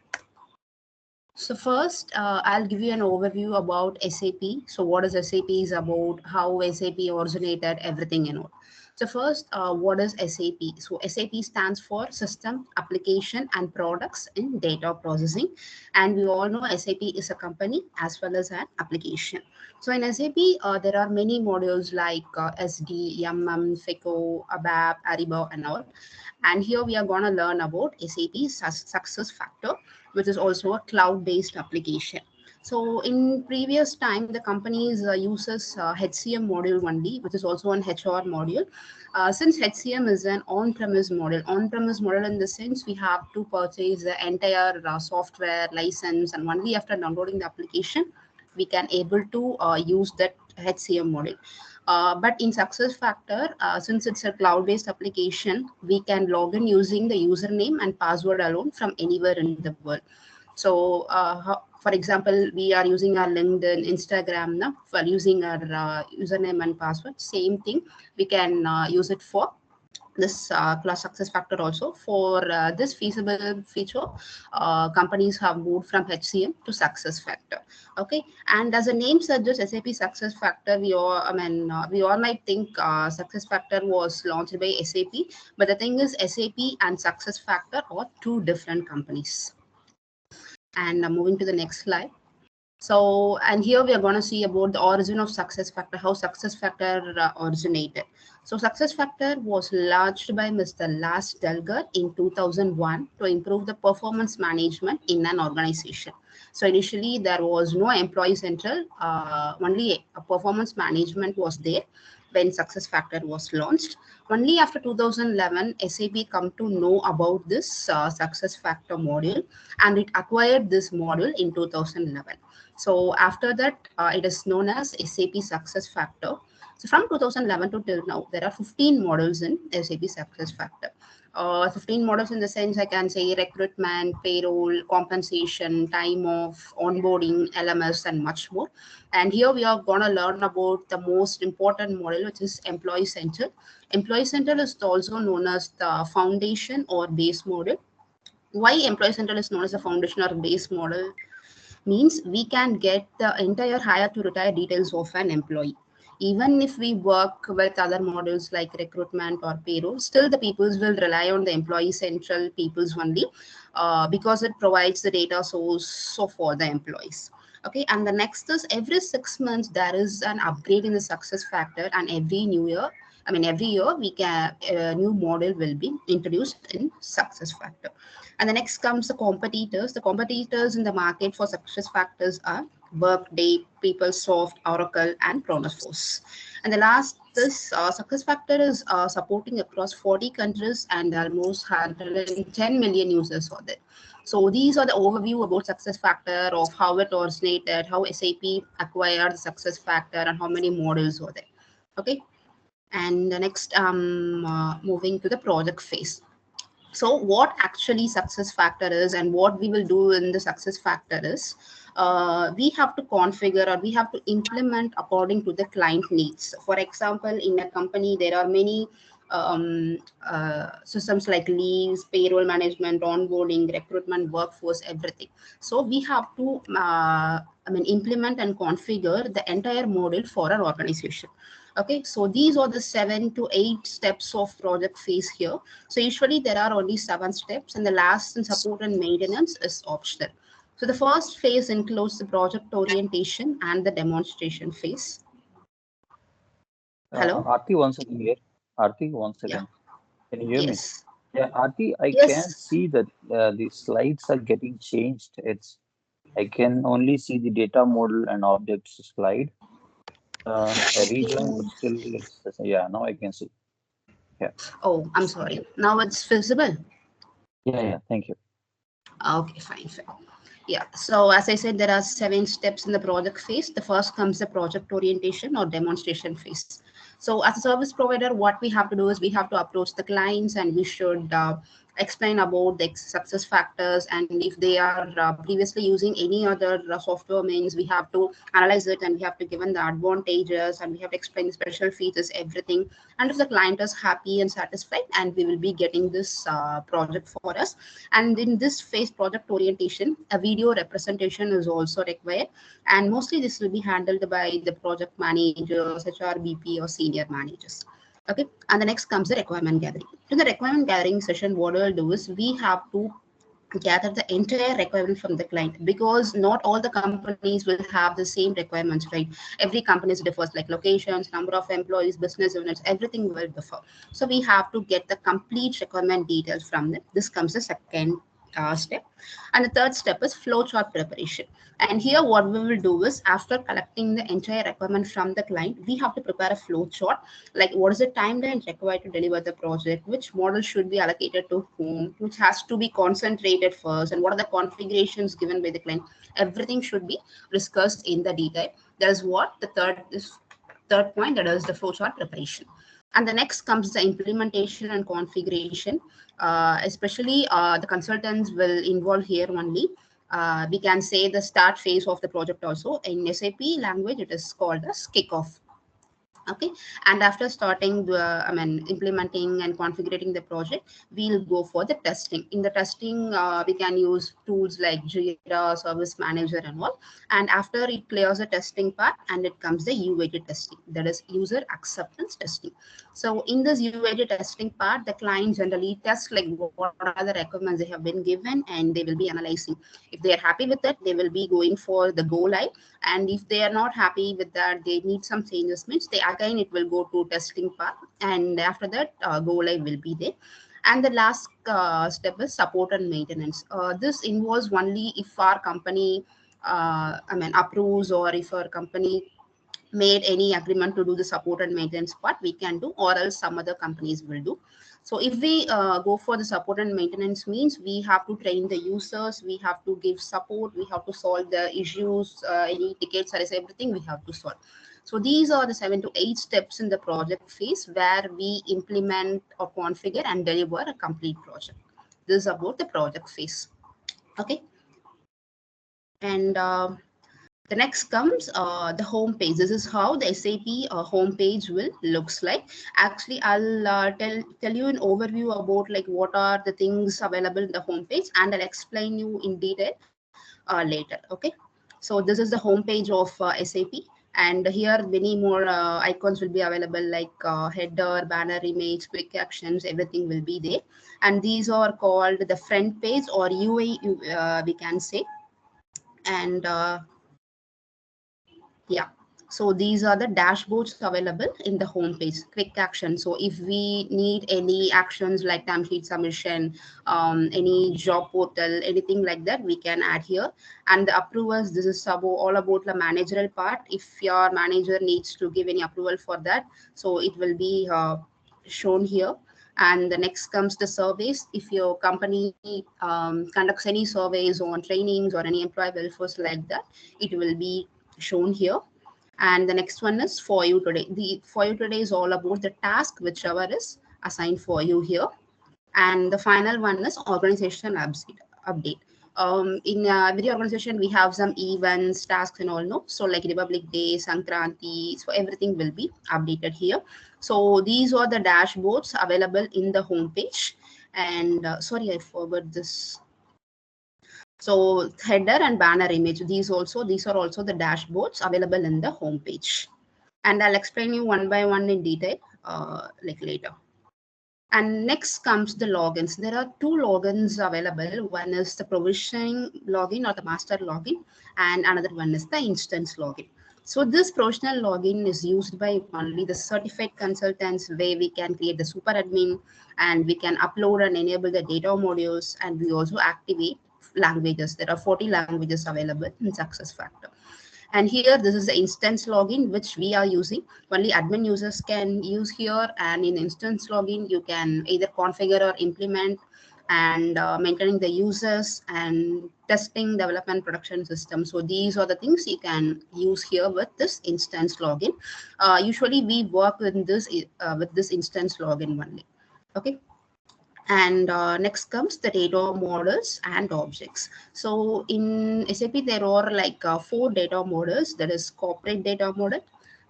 So first, I'll give you an overview about SAP. So what is SAP is about, how SAP originated, everything you know. So first, what is SAP? So SAP stands for System, Application and Products in Data Processing. And we all know SAP is a company as well as an application. So in SAP, there are many modules like SD, MM, FICO, ABAP, Ariba and all. And here we are going to learn about SAP Success Factor, which is also a cloud-based application. So in previous time, the companies uses HCM module only, which is also an HR module. Since HCM is an on-premise model in the sense we have to purchase the entire software license, and only after downloading the application, we can able to use that HCM model. But in Success Factor, since it's a cloud-based application, we can log in using the username and password alone from anywhere in the world. So, for example, we are using our LinkedIn, Instagram now for using our username and password. Same thing, we can use it for this class success factor also. For this feasible feature, companies have moved from HCM to success factor. Okay, and as the name suggests, SAP success factor, we all might think success factor was launched by SAP, but the thing is SAP and success factor are two different companies. And moving to the next slide. So, and here we are going to see about the origin of success factor, how success factor originated. So, success factor was launched by Mr. Lars Delger in 2001 to improve the performance management in an organization. So, initially there was no employee central, only a performance management was there when success factor was launched. Only after 2011, SAP come to know about this success factor module, and it acquired this module in 2011. So after that, it is known as SAP Success Factor. So from 2011 to till now, there are 15 models in SAP Success Factor. 15 models in the sense I can say recruitment, payroll, compensation, time off, onboarding, LMS, and much more. And here we are going to learn about the most important model, which is Employee Central. Employee Central is also known as the foundation or base model. Why Employee Central is known as a foundation or base model means we can get the entire hire to retire details of an employee. Even if we work with other models like recruitment or payroll, still the peoples will rely on the employee central peoples only, because it provides the data source for the employees. Okay, and the next is every 6 months there is an upgrade in the success factor, and every year we can a new model will be introduced in success factor. And the next comes the competitors. The competitors in the market for success factors are Workday, PeopleSoft, Oracle, and Chronoforce. And the last, this success factor is supporting across 40 countries and almost 110 million users for that. So these are the overview about success factor, of how it originated, how SAP acquired the success factor, and how many models were there. Okay. And the next, moving to the project phase. So what actually success factor is and what we will do in the success factor is, we have to configure or we have to implement according to the client needs. For example, in a company there are many systems like leaves, payroll management, onboarding, recruitment, workforce, everything. So we have to implement and configure the entire model for an organization. Okay, so these are the 7 to 8 steps of project phase here. So usually there are only 7 steps, and the last in support and maintenance is optional. So the first phase includes the project orientation and the demonstration phase. Hello? Aarti, one second here. Aarti, one Yeah. second. Can you hear me? Yes. Yeah, Aarti, I Yes. can't see that the slides are getting changed. I can only see the data model and objects slide. I rejoined, but still yeah, now I can see. Yeah. Oh, I'm sorry. Now it's visible. Yeah, thank you. Okay, fine. Yeah, so as I said, there are 7 steps in the project phase. The first comes the project orientation or demonstration phase. So as a service provider, what we have to do is we have to approach the clients, and we should explain about the success factors, and if they are previously using any other software means, we have to analyze it, and we have to give them the advantages, and we have to explain the special features, everything. And if the client is happy and satisfied, and we will be getting this project for us. And in this phase, project orientation, a video representation is also required, and mostly this will be handled by the project managers, HRBP, or senior managers. Okay, and the next comes the requirement gathering. In the requirement gathering session, what we'll do is we have to gather the entire requirement from the client, because not all the companies will have the same requirements, right? Every company differs, like locations, number of employees, business units, everything will differ. So we have to get the complete requirement details from them. This comes the second step. And the third step is flowchart preparation. And here what we will do is, after collecting the entire requirement from the client, we have to prepare a flowchart, like what is the timeline required to deliver the project, which model should be allocated to whom, which has to be concentrated first, and what are the configurations given by the client. Everything should be discussed in the detail. That is what the third point, that is the flowchart preparation. And the next comes the implementation and configuration. Especially the consultants will involve here only. We can say the start phase of the project also. In SAP language, it is called as kickoff. Okay, and after starting the implementing and configuring the project, we'll go for the testing. In the testing, we can use tools like Jira, Service Manager, and all. And after it clears the testing part, and it comes the UAT testing, that is user acceptance testing. So in this UAT testing part, the client generally tests like what are the requirements they have been given, and they will be analyzing. If they are happy with it, they will be going for the go live. And if they are not happy with that, they need some changes, means they again it will go to testing part, and after that go live will be there. And the last step is support and maintenance. This involves only if our company approves, or if our company made any agreement to do the support and maintenance part, we can do, or else some other companies will do. So if we go for the support and maintenance, means we have to train the users, we have to give support, we have to solve the issues, any tickets, everything we have to solve. So these are the 7 to 8 steps in the project phase, where we implement or configure and deliver a complete project. This is about the project phase. Okay. And the next comes the home page. This is how the SAP home page will looks like. Actually, I'll tell you an overview about like what are the things available in the home page, and I'll explain you in detail later. Okay. So this is the home page of SAP, And here many more icons will be available, like header, banner, image, quick actions, everything will be there. And these are called the front page or UI, we can say. And yeah, so these are the dashboards available in the home page. Quick action, so if we need any actions like timesheet submission, any job portal, anything like that, we can add here. And the approvals, this is all about the managerial part. If your manager needs to give any approval for that, so it will be shown here. And the next comes the surveys. If your company conducts any surveys on trainings or any employee welfare like that, it will be shown here. And the next one is for you today. The for you today is all about the task whichever is assigned for you here. And the final one is organization update. In every organization we have some events, tasks and all, no, so like Republic Day, Sankranti, so everything will be updated here. So these are the dashboards available in the homepage. And sorry, I forgot this. So header and banner image, these are also the dashboards available in the homepage. And I'll explain you one by one in detail like later. And next comes the logins. There are two logins available. One is the provisioning login or the master login, and another one is the instance login. So this professional login is used by only the certified consultants, where we can create the super admin and we can upload and enable the data modules, and we also activate languages. There are 40 languages available in SuccessFactors. And here, this is the instance login, which we are using. Only admin users can use here. And in instance login, you can either configure or implement and maintaining the users and testing, development, production system. So these are the things you can use here with this instance login. Usually we work with this instance login only. Okay. And next comes the data models and objects. So in SAP, there are like 4 data models. That is corporate data model,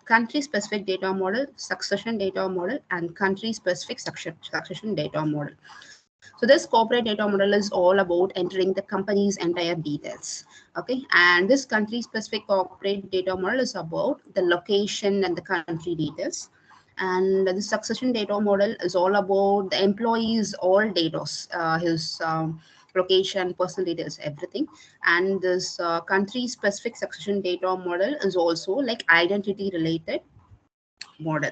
country specific data model, succession data model, and country specific succession data model. So this corporate data model is all about entering the company's entire details. Okay, and this country specific corporate data model is about the location and the country details. And the succession data model is all about the employees all data, his location, personal details, everything. And this country specific succession data model is also like identity related model.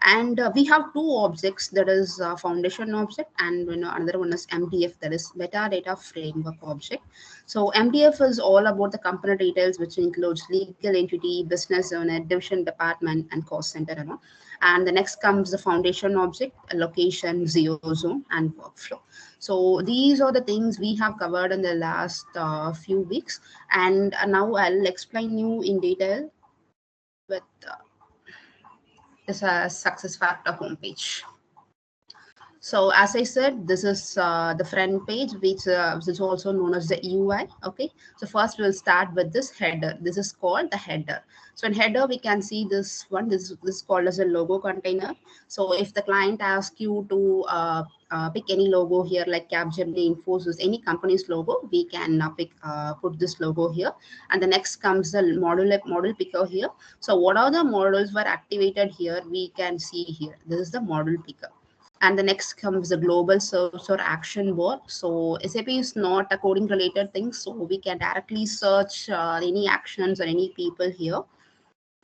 And we have two objects, that is foundation object, and another one is MDF, that is metadata framework object. So MDF is all about the company details, which includes legal entity, business unit, division, department, and cost center and all. And the next comes the foundation object, location, zero zone, and workflow. So these are the things we have covered in the last few weeks. And now I'll explain you in detail with this SuccessFactors homepage. So as I said, this is the front page, which is also known as the UI. Okay. So first we'll start with this header. This is called the header. So in header, we can see this one. This is called as a logo container. So if the client asks you to pick any logo here, like Capgemini, Infosys, any company's logo, we can put this logo here. And the next comes the model picker here. So what are the models were activated here? We can see here. This is the model picker. And the next comes the global search or action bar. So SAP is not a coding related thing, so we can directly search any actions or any people here.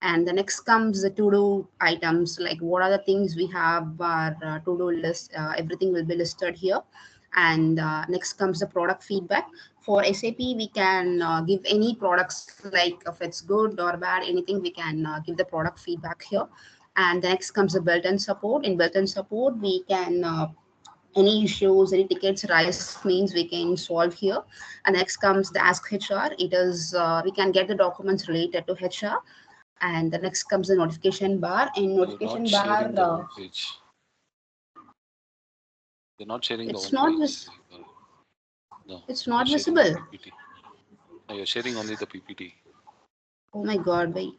And the next comes the to-do items, like what are the things we have our to-do list. Everything will be listed here. And next comes the product feedback. For SAP, we can give any products, like if it's good or bad, anything, we can give the product feedback here. And the next comes the built-in support. In built-in support, we can any issues, any tickets rise means we can solve here. And next comes the ask HR. It is we can get the documents related to HR. And the next comes the notification bar. In You're not notification bar, sharing the home page. You're not sharing the it's home not page. vis- No, it's you're not sharing the visible. PPT. No, you're sharing only the PPT. Oh my God! Wait.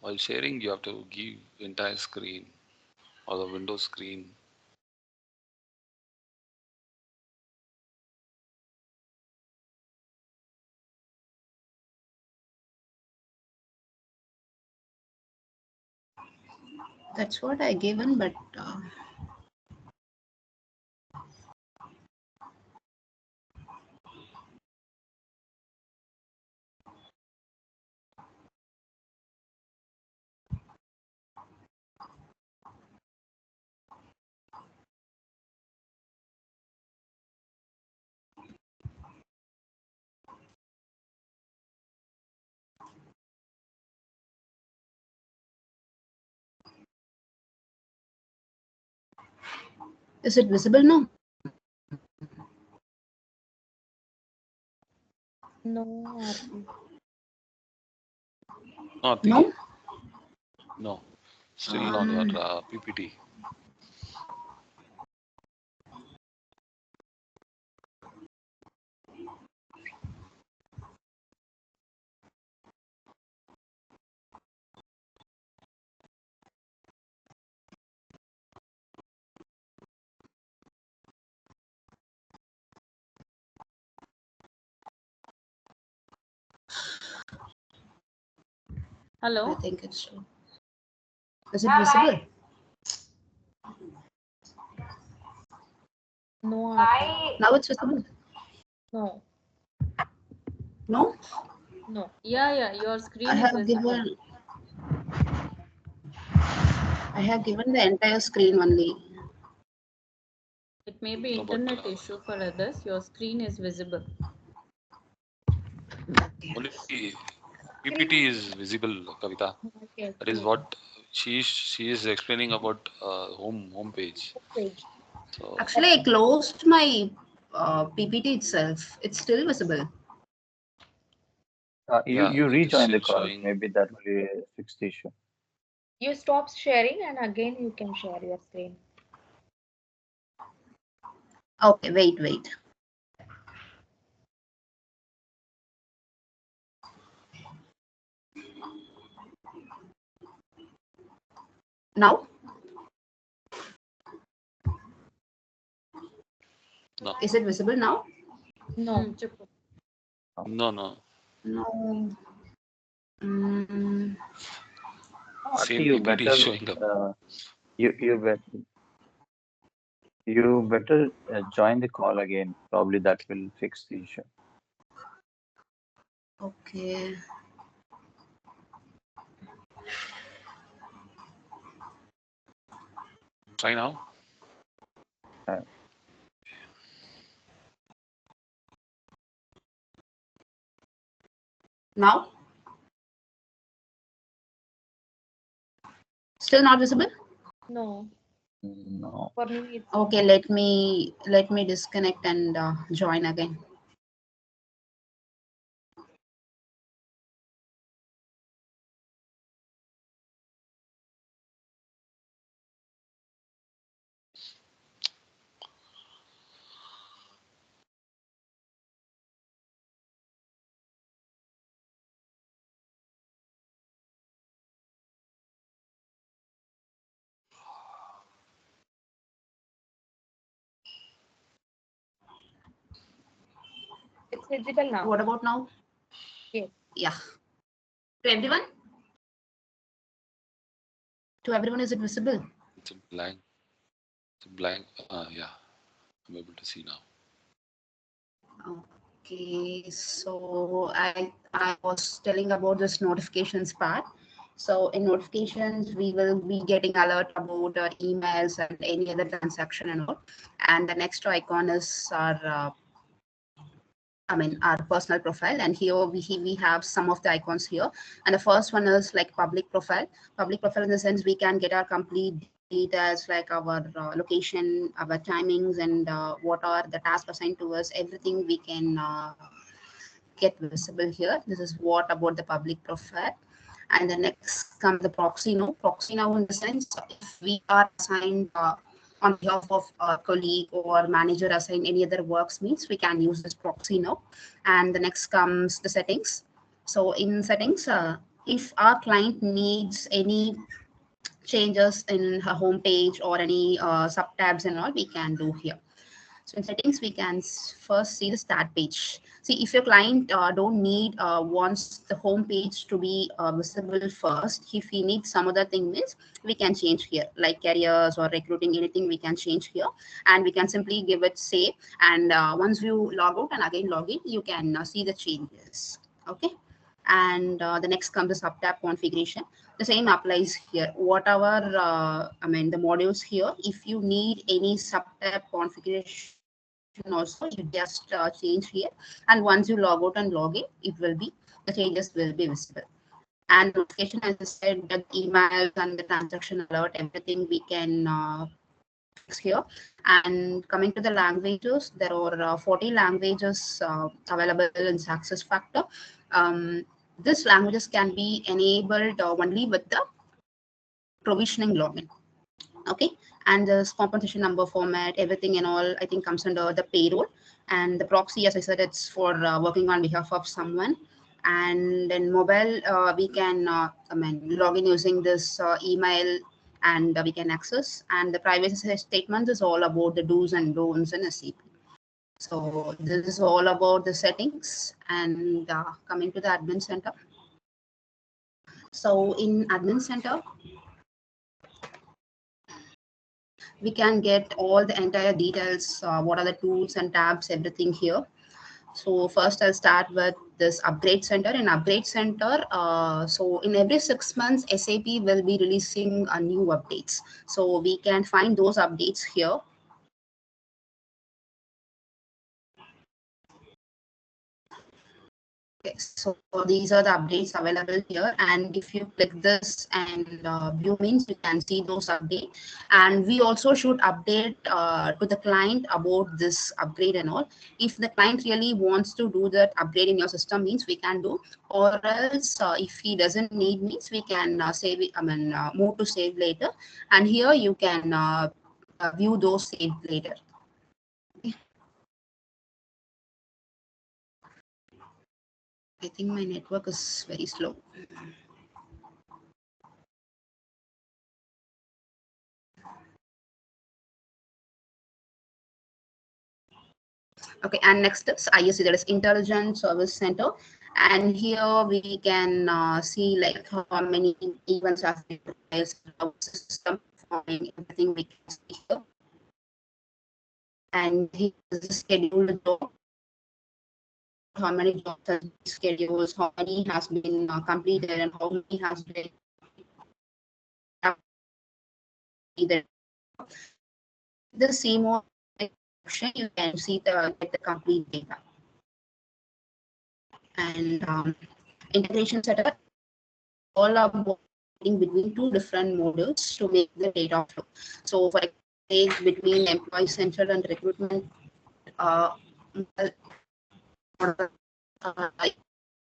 While sharing, you have to give entire screen or the window screen. That's what I given, but is it visible now? No, Aarti. Not No. no, still on your PPT. Hello? I think it's true. Is it visible? No, Aarti. Now it's visible. No, No, No. Yeah, your I screen is have visible. given. I have given the entire screen only. It may be No, but internet issue for others. Your screen is visible. only PPT is visible, Kavita. okay. That is what she is explaining about home page. Page. So Actually, I closed my PPT itself. It's still visible. You yeah, it is rejoin the still call. showing. Maybe that will fix the issue. You stop sharing and again you can share your screen. Okay, wait. Now, No, is it visible now? No. Chuppu. no, no. No. Mm, Aarti, Same you PPT is better showing up. you better join the call again. Probably that will fix the issue. okay. Try now. Now, still not visible. No. No. For me it's Okay, let me disconnect and join again. it's visible now. What about now? Yes. Yeah. To everyone? To everyone, is it visible? It's a blank. It's a blank. Yeah, I'm able to see now. Okay, so I was telling about this notifications part. So in notifications, we will be getting alert about emails and any other transaction and all. And the next icon is our our personal profile, and here we have some of the icons here. And the first one is like public profile. Public profile in the sense we can get our complete details like our location, our timings, and what are the tasks assigned to us. Everything we can get visible here. This is what about the public profile. And the next comes the proxy now. Proxy now in the sense if we are assigned on behalf of a colleague or manager assign any other works means we can use this proxy now. And the next comes the settings. So in settings, if our client needs any changes in her home page or any sub tabs and all, we can do here. So in settings, we can first see the start page. See, if your client don't need wants the home page to be visible first, if he needs some other thing means we can change here, like careers or recruiting, anything we can change here, and we can simply give it save. And once you log out and again log in, you can see the changes. Okay. And the next comes the sub tab configuration. The same applies here. Whatever the modules here, if you need any sub tab configuration also, you just change here, and once you log out and log in, it will be, the changes will be visible. And notification, as I said, the emails and the transaction alert, everything we can fix here. And coming to the languages, there are 40 languages available in SuccessFactor. These languages can be enabled only with the provisioning login. Okay. And this compensation number format, everything and all, I think comes under the payroll. And the proxy, as I said, it's for working on behalf of someone. And in mobile, we can log in using this email, and we can access. And the privacy statement is all about the do's and don'ts in SAP. So this is all about the settings. And coming to the admin center. So in admin center, we can get all the entire details, what are the tools and tabs, everything here. So first I'll start with this upgrade center. In upgrade center, so in every 6 months, SAP will be releasing new updates. So we can find those updates here. Okay, so these are the updates available here, and if you click this and view means, you can see those updates. And we also should update to the client about this upgrade and all. If the client really wants to do that upgrade in your system means, we can do, or else if he doesn't need means, we can save it, move to save later, and here you can view those saved later. I think my network is very slow. Okay, and next is ISC, that is Intelligent Service Center. And here we can see like how many events have been placed, how the system performing, everything we can see here. And here is the scheduled job, how many jobs have been scheduled, how many has been completed, and how many has been the same option, you can see the complete data. And integration setup, all about between two different modules to make the data flow. So for example, between employee central and recruitment,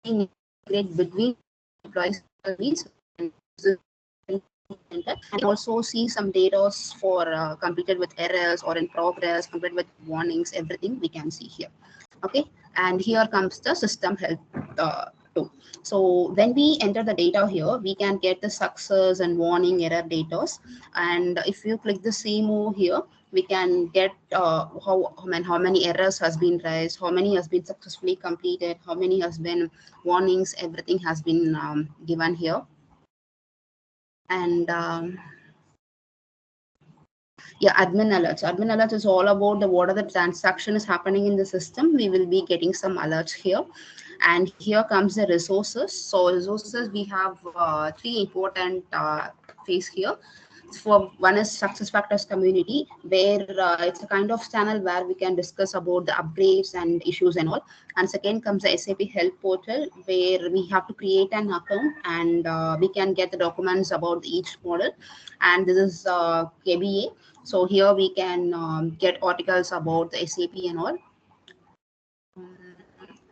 integrate between employees means, and also see some data for completed with errors or in progress, completed with warnings, everything we can see here. Okay, and here comes the system help tool. So when we enter the data here, we can get the success and warning error data. And if you click the CMO here, we can get how many errors has been raised, how many has been successfully completed, how many has been warnings, everything has been given here. And yeah, admin alerts. Admin alerts is all about the what are the transaction is happening in the system. We will be getting some alerts here. And here comes the resources. So resources, we have three important phase here. For one is SuccessFactors community, where it's a kind of channel where we can discuss about the upgrades and issues and all. And second comes the SAP help portal, where we have to create an account and we can get the documents about each model. And this is KBA. So here we can get articles about the SAP and all.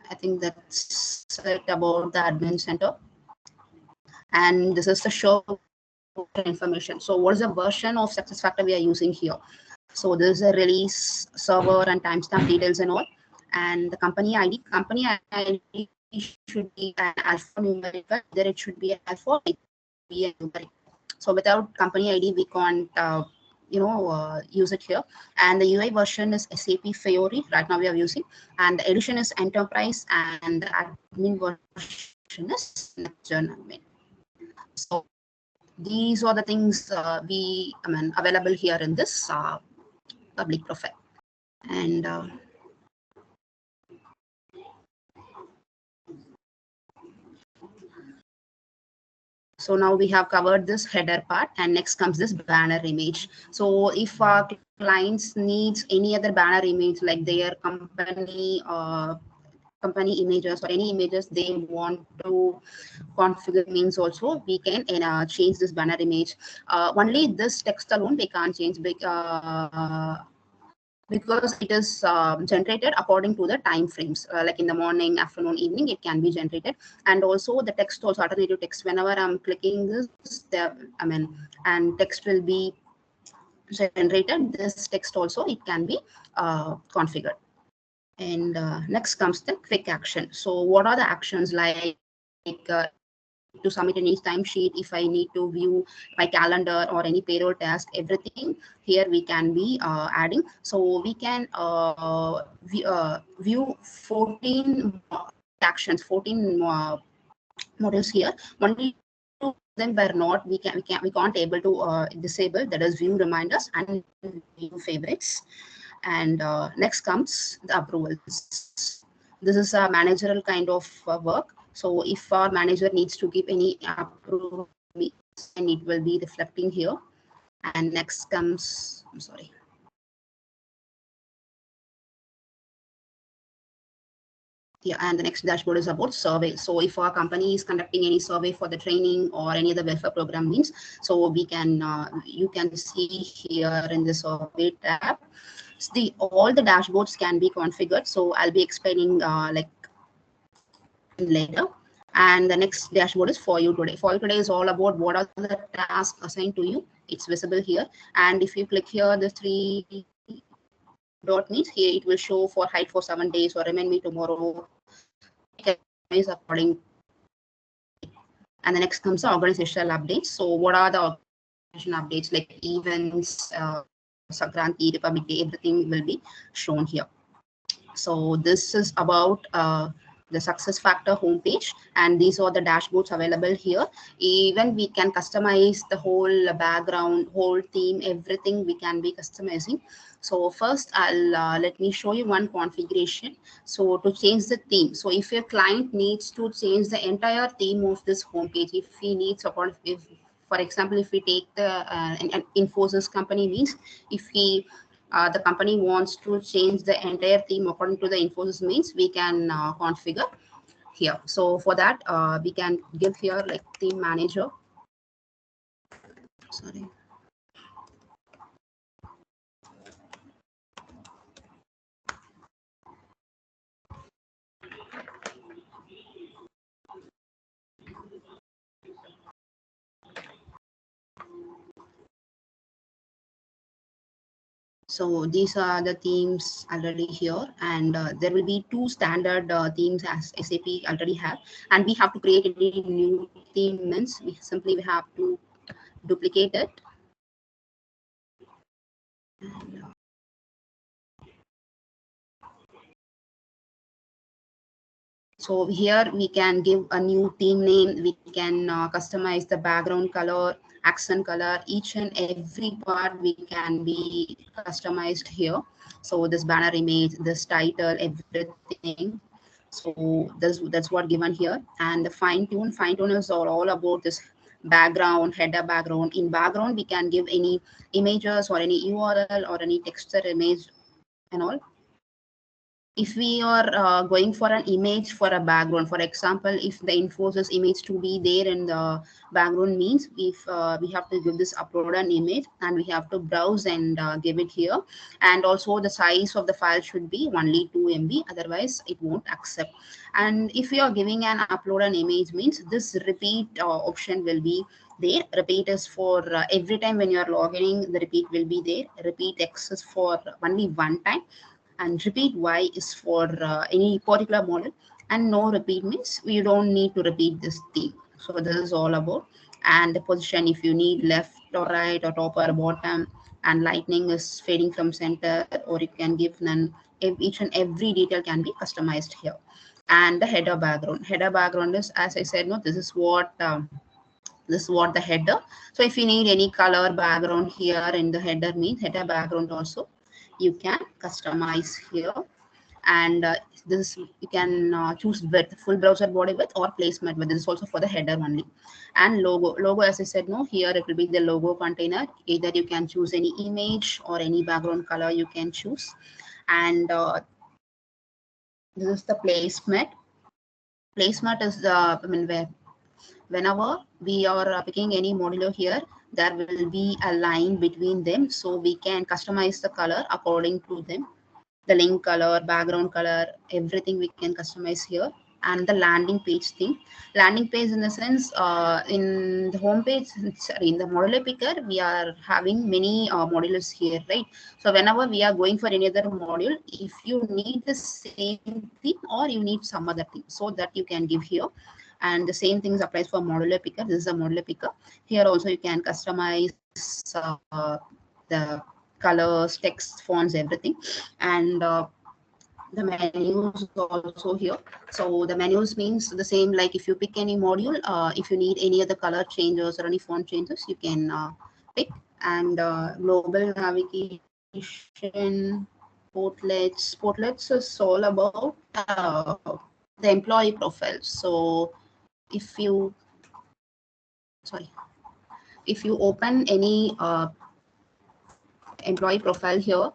I think that's it about the admin center. And this is the show information. So what is the version of SuccessFactor we are using here? So this is a release server and timestamp details and all. And the company ID should be an alphanumeric, either it should be an alpha or it should be a numeric. So without company ID, we can't use it here. And the UI version is SAP Fiori. Right now we are using, and the edition is Enterprise, and the admin version is Next Gen Admin. So these are the things available here in this public profile. And so now we have covered this header part, and next comes this banner image. So if our clients needs any other banner image, like their company images or any images they want to configure, means also we can change this banner image. Only this text alone we can't change because it is generated according to the time frames, like in the morning, afternoon, evening, it can be generated. And also the text, also alternative text, whenever I'm clicking this, and text will be generated, this text also it can be configured. And next comes the quick action. So what are the actions, like to submit any timesheet, if I need to view my calendar or any payroll task, everything here we can be adding. So we can view 14 actions, 14 models here. Only two of them were not, we can't able to disable, that is view reminders and view favorites. And next comes the approvals. This is a managerial kind of work. So if our manager needs to give any approval, and it will be reflecting here. And next comes, I'm sorry. Yeah, and the next dashboard is about survey. So if our company is conducting any survey for the training or any other welfare program means, so we can you can see here in the survey tab. So all the dashboards can be configured. So I'll be explaining like later. And the next dashboard is for you today. For you today is all about what are the tasks assigned to you. It's visible here. And if you click here, the 3 dot means here it will show for height for 7 days or remind me tomorrow. Is according. And the next comes the organizational updates. So what are the organization updates, like events, Sankranti, Republic Day, everything will be shown here. So this is about the success factor homepage, and these are the dashboards available here. Even we can customize the whole background, whole theme, everything we can be customizing. So first I'll let me show you one configuration. So to change the theme, so if your client needs to change the entire theme of this homepage, if he needs support, if for example if we take the an Infosys company, means if he the company wants to change the entire theme according to the Infosys, means we can configure here. So for that we can give here like theme manager. Sorry. So these are the themes already here, and there will be 2 standard themes as SAP already have, and we have to create any new theme, means we have to duplicate it. So here we can give a new theme name, we can customize the background color, accent color, each and every part we can be customized here. So this banner image, this title, everything. So that's what given here. And the fine tune is all about this background, header background. In background we can give any images or any URL or any texture image and all. If we are going for an image for a background, for example, if the Infosys image to be there in the background, means if we have to give this upload an image, and we have to browse and give it here. And also the size of the file should be only 2 MB, otherwise it won't accept. And if you are giving an upload an image, means this repeat option will be there. Repeat is for every time when you are logging, the repeat will be there. Repeat X is for only one time, and repeat Y is for any particular model. And no repeat means you don't need to repeat this theme. So this is all about. And the position, if you need left or right or top or bottom, and lightning is fading from center, or you can give none. Each and every detail can be customized here. And the header background. Header background is, as I said, no, this is what the header. So if you need any color background here in the header means header background also you can customize here. And this you can choose width, full browser body width or placement width. This is also for the header only. And logo, as I said, no, here it will be the logo container. Either you can choose any image or any background color you can choose. And this is the placement. Placement is the, I mean, whenever we are picking any modulo here, there will be a line between them, so we can customize the color according to them. The link color, background color, everything we can customize here. And the landing page thing. Landing page in the sense, in the home page, sorry, in the modular picker, we are having many modules here, right? So whenever we are going for any other module, if you need the same thing or you need some other thing, so that you can give here. And the same things applies for modular picker. This is a modular picker. Here also you can customize the colors, text, fonts, everything. And the menus also here. So the menus means the same, like if you pick any module, if you need any other color changes or any font changes, you can pick. And global navigation, portlets is all about the employee profile. So if you, sorry, if you open any employee profile here,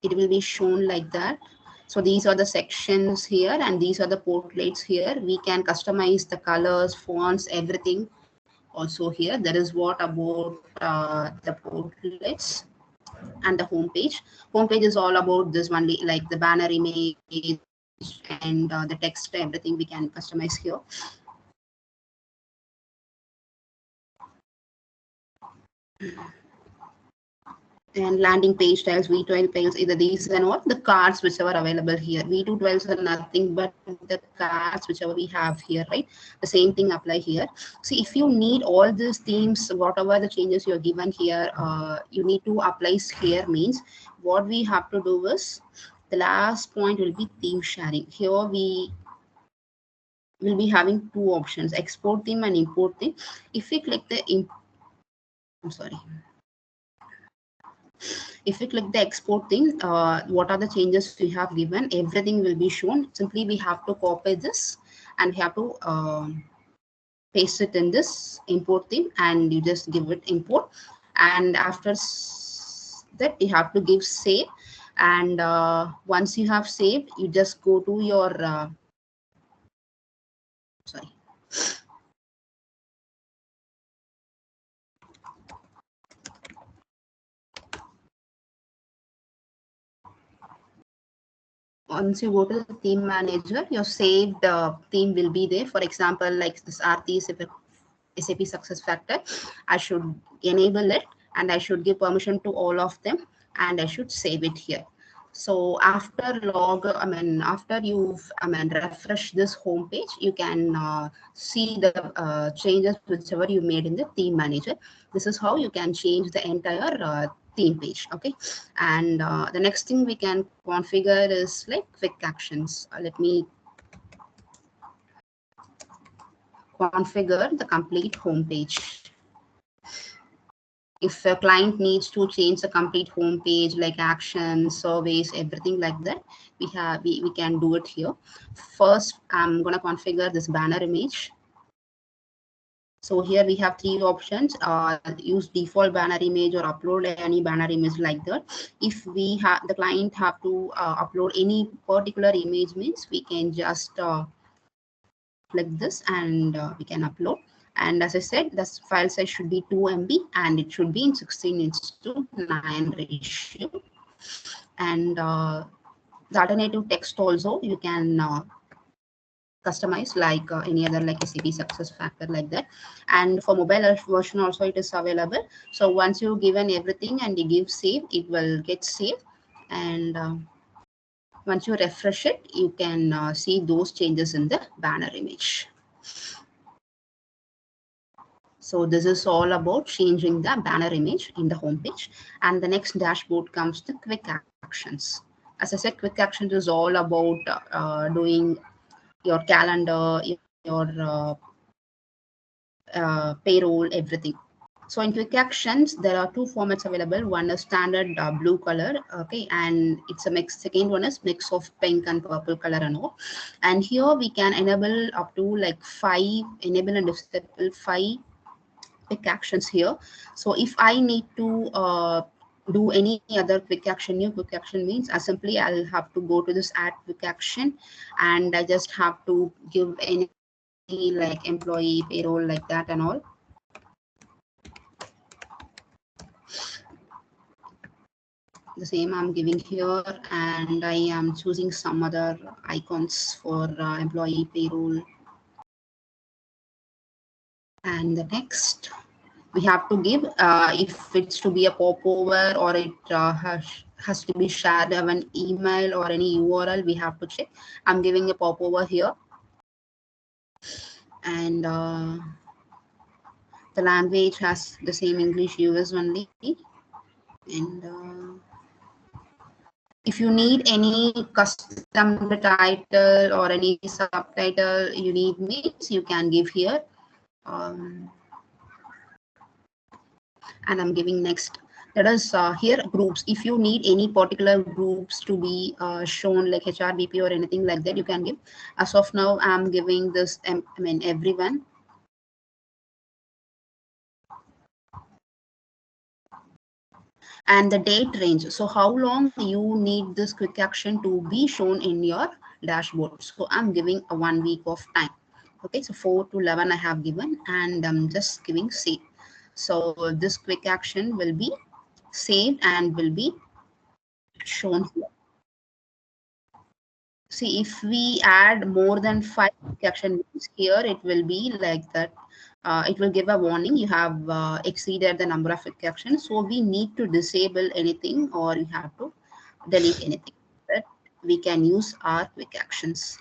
it will be shown like that. So these are the sections here, and these are the portlets here. We can customize the colors, fonts, everything also here. That is what about the portlets. And the homepage. Homepage is all about this one, like the banner image and the text, everything we can customize here. And landing page styles, V12 pages, either these and all the cards whichever available here. V212s are nothing but the cards whichever we have here, right? The same thing apply here. See, if you need all these themes, whatever the changes you are given here, you need to apply here. Means what we have to do is, the last point will be theme sharing. Here we will be having two options, export theme and import theme. If we click the if we click the export thing, what are the changes we have given, everything will be shown. Simply we have to copy this and we have to paste it in this import theme, and you just give it import. And after that you have to give save. And once you have saved, you just go to your sorry, once you go to the theme manager, your saved theme will be there. For example, like this RT SAP success factor, I should enable it, and I should give permission to all of them, and I should save it here. So after after you've refresh this home page, you can see the changes whichever you made in the theme manager. This is how you can change the entire theme page. Okay. And the next thing we can configure is like quick actions. Let me configure the complete home page. If a client needs to change the complete home page, like actions, surveys, everything like that, we can do it here. First, I'm going to configure this banner image. So here we have three options, use default banner image or upload any banner image like that. If we have the client have to upload any particular image, means we can just click this and we can upload. And as I said, the file size should be 2 MB and it should be in 16:9 ratio. And the alternative text also you can customize like any other, like SAP success factor like that. And for mobile version also it is available. So once you given everything and you give save, it will get saved. And once you refresh it, you can see those changes in the banner image. So this is all about changing the banner image in the home page. And the next dashboard comes the quick actions. As I said, quick actions is all about doing your calendar, your payroll, everything. So in quick actions, there are two formats available. One is standard blue color, okay, and it's a mix. Second one is mix of pink and purple color and all. And here we can enable up to like 5, enable and disable 5 quick actions here. So if I need to do any other quick action, new quick action means simply I'll have to go to this add quick action, and I just have to give any like employee payroll like that and all. The same I'm giving here, and I am choosing some other icons for employee payroll. And the next we have to give if it's to be a popover or it has to be shared of an email or any URL, we have to check. I'm giving a popover here, and the language has the same English US only. And if you need any custom title or any subtitle you need means, you can give here. And I'm giving next. That is here groups. If you need any particular groups to be shown like HRBP or anything like that, you can give. As of now, I'm giving this, I mean, everyone. And the date range. So how long you need this quick action to be shown in your dashboard. So I'm giving a 1 week of time. Okay, so 4 to 11 I have given, and I'm just giving save. So this quick action will be saved and will be shown here. See, if we add more than 5 action here, it will be like that. It will give a warning you have exceeded the number of quick actions. So we need to disable anything or you have to delete anything. But we can use our quick actions.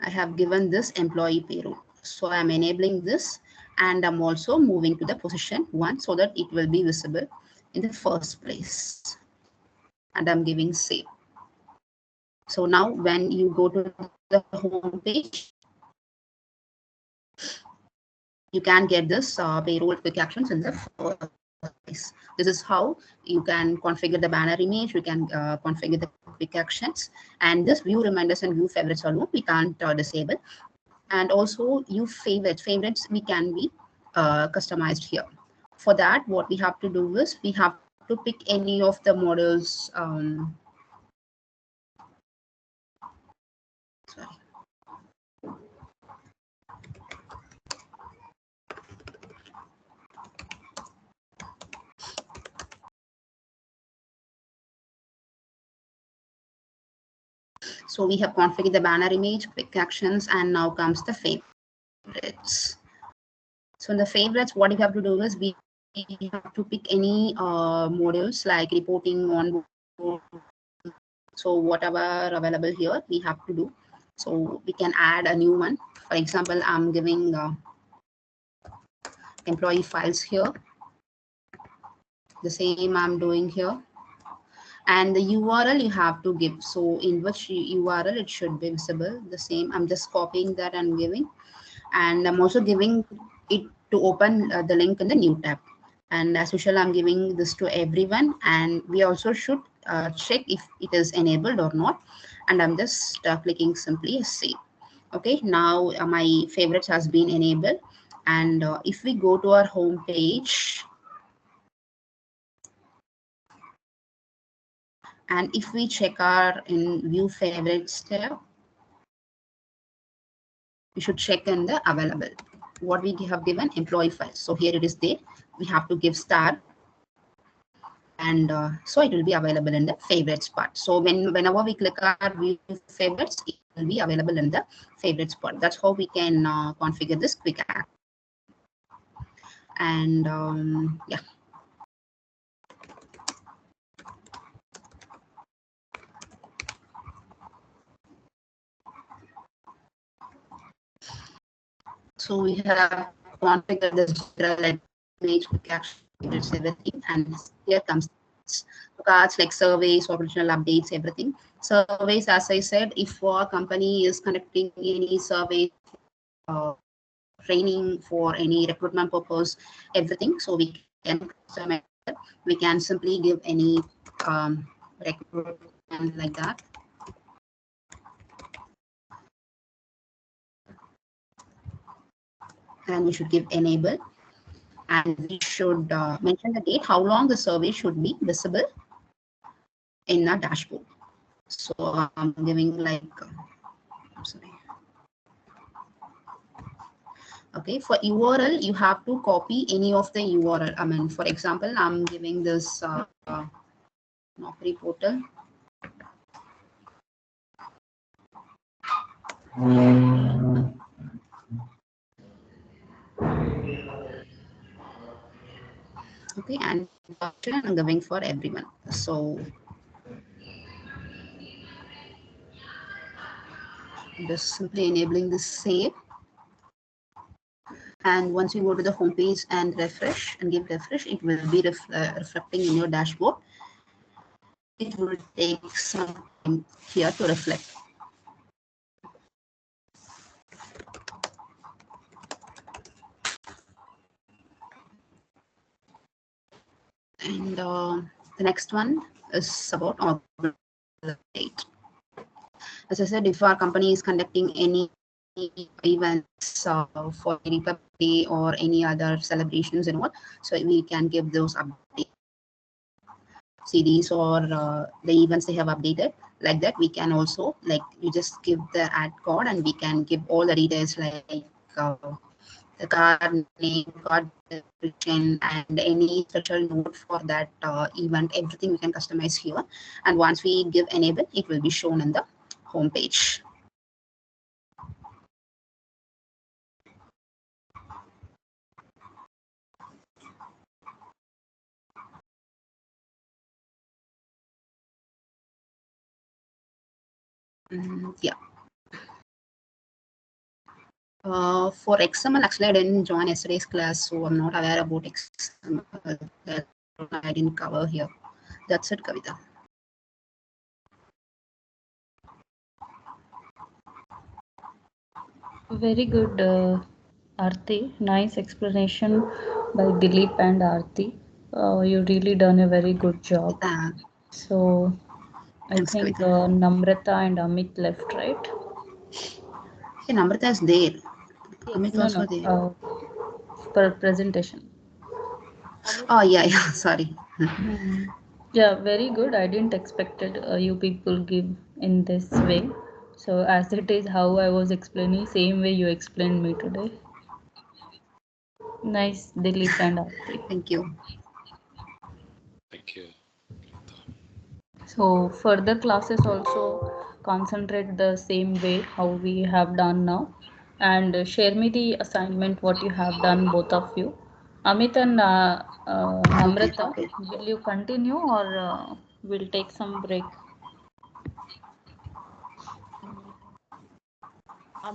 I have given this employee payroll. So I'm enabling this, and I'm also moving to the position 1 so that it will be visible in the first place. And I'm giving save. So now when you go to the home page, you can get this payroll quick actions in the first place. This is how you can configure the banner image. You can configure the quick actions, and this view reminders and view favorites alone we can't disable. And also you favorites we can be customized here. For that, what we have to do is we have to pick any of the models. Sorry. So we have configured the banner image, quick actions, and now comes the favorites. So in the favorites, what we have to do is we have to pick any modules like reporting on. So whatever available here, we have to do. So we can add a new one. For example, I'm giving employee files here. The same I'm doing here. And the URL you have to give. So in which URL it should be visible. The same, I'm just copying that and giving. And I'm also giving it to open the link in the new tab. And as usual, I'm giving this to everyone. And we also should check if it is enabled or not. And I'm just clicking simply save. Okay, now my favorites has been enabled. And if we go to our home page, and if we check our in view favorites tab, we should check in the available. What we have given employee files. So here it is there. We have to give star. And so it will be available in the favorites part. So whenever we click our view favorites, it will be available in the favorites part. That's how we can configure this quick act. And yeah. So we have configured this Jira image, quick action, it's everything, and here comes cards like surveys, operational updates, everything. Surveys, as I said, if our company is conducting any survey, training for any recruitment purpose, everything, so we can customize it. We can simply give any recruitment like that. And we should give enable, and we should mention the date, how long the survey should be visible in our dashboard. So I'm giving like, I'm sorry. Okay, for URL, you have to copy any of the URL. I mean, for example, I'm giving this Naukri portal. Okay, and I'm giving for everyone. So just simply enabling this save. And once you go to the home page and refresh and give refresh, it will be reflecting in your dashboard. It will take some time here to reflect. And the next one is about date. As I said, if our company is conducting any events for Republic Day or any other celebrations and all, so we can give those updates. CDs or the events they have updated, like that we can also, like, you just give the ad code and we can give all the details like the card name, card description, and any special note for that event. Everything we can customize here, and once we give enable, it will be shown in the home page. Yeah. For XML, actually, I didn't join yesterday's class, so I'm not aware about XML. That I didn't cover here. That's it, Kavita. Very good, Aarti. Nice explanation by Dilip and Aarti. You really done a very good job. So I Thanks, think Kavita. Namrata and Amit left, right? Hey, Namrata is there. Amit No, also no. there. For presentation. Oh, yeah. Sorry. Yeah, very good. I didn't expected you people give in this way. So as it is how I was explaining, same way you explained me today. Nice, Dilip and Aarti. Thank you. Thank you. So further classes also concentrate the same way how we have done now, and share me the assignment what you have done, both of you. Amit and Namrata, Okay. will you continue or will take some break? I'll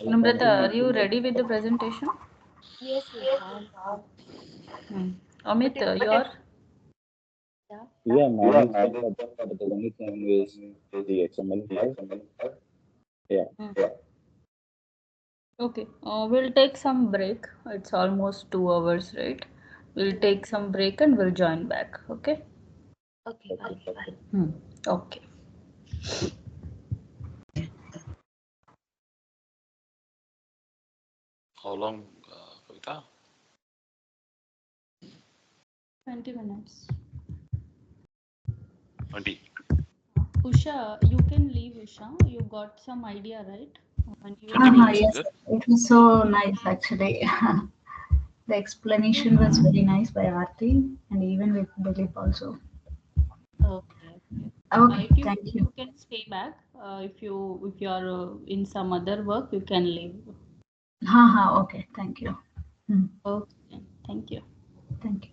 Namrata, continue. are you ready with the presentation? Yes, yes, I'm Amit, you are? Yeah, Maggie said that the only thing is the XML part. Yeah. Okay, we'll take some break. It's almost 2 hours, right? We'll take some break and we'll join back. Okay? okay. Okay. Okay. How long, Kavita? 20 minutes. 20. Usha, you can leave, Usha. You got some idea, right? When you 20 minutes, is Yes, it? it was so nice actually. The explanation was very nice by Aarti and even with Dilip also. Okay. Okay, If you thank you you. can stay back. If you are in some other work, you can leave. Okay, thank you. Hmm, Okay. Thank you. thank you.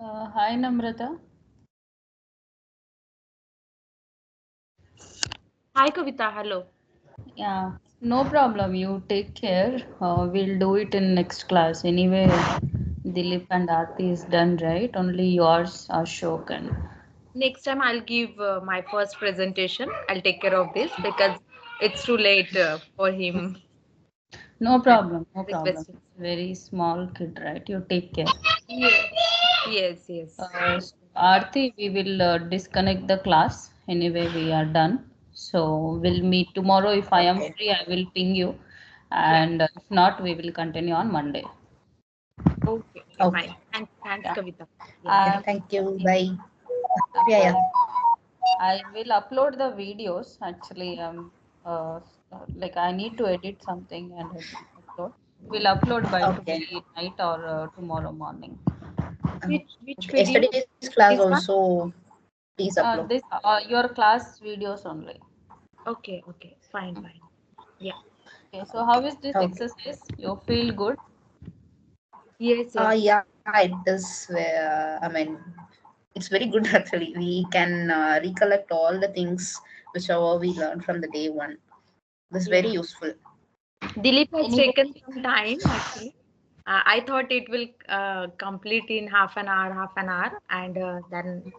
Hi, Namrata. Hi Kavita, hello. Yeah, no problem. You take care. We'll do it in next class. Anyway, Dilip and Aarti is done, right? Only yours, Ashok and Next time I'll give my first presentation. I'll take care of this because it's too late for him. no I'm problem, no problem. requesting. Very small kid, right? You take care. Yes, yes, yes. So Aarti, we will disconnect the class. Anyway, we are done. So we'll meet tomorrow. If I am Okay. free, I will ping you. Yeah. And if not, we will continue on Monday. Okay, okay, Okay. fine. Thanks, Yeah. Kavita. Yeah. Yeah. Um, Thank you. Bye. Yeah. uh, Yeah. I will upload the videos actually. Like I need to edit something and I will upload. We'll upload by Okay. today night or tomorrow morning. Which Okay. video Yesterday's class is that? also please upload. This your class videos only. Okay, okay, fine, fine. Yeah. Okay. So how is this Okay. exercise? You feel good? Yes, yes. Yeah, it is. I mean, it's very good actually. We can recollect all the things whichever we learned from the day one. This is very Yeah. useful. Dilip has Anyway, taken some time actually. I thought it will complete in half an hour, and then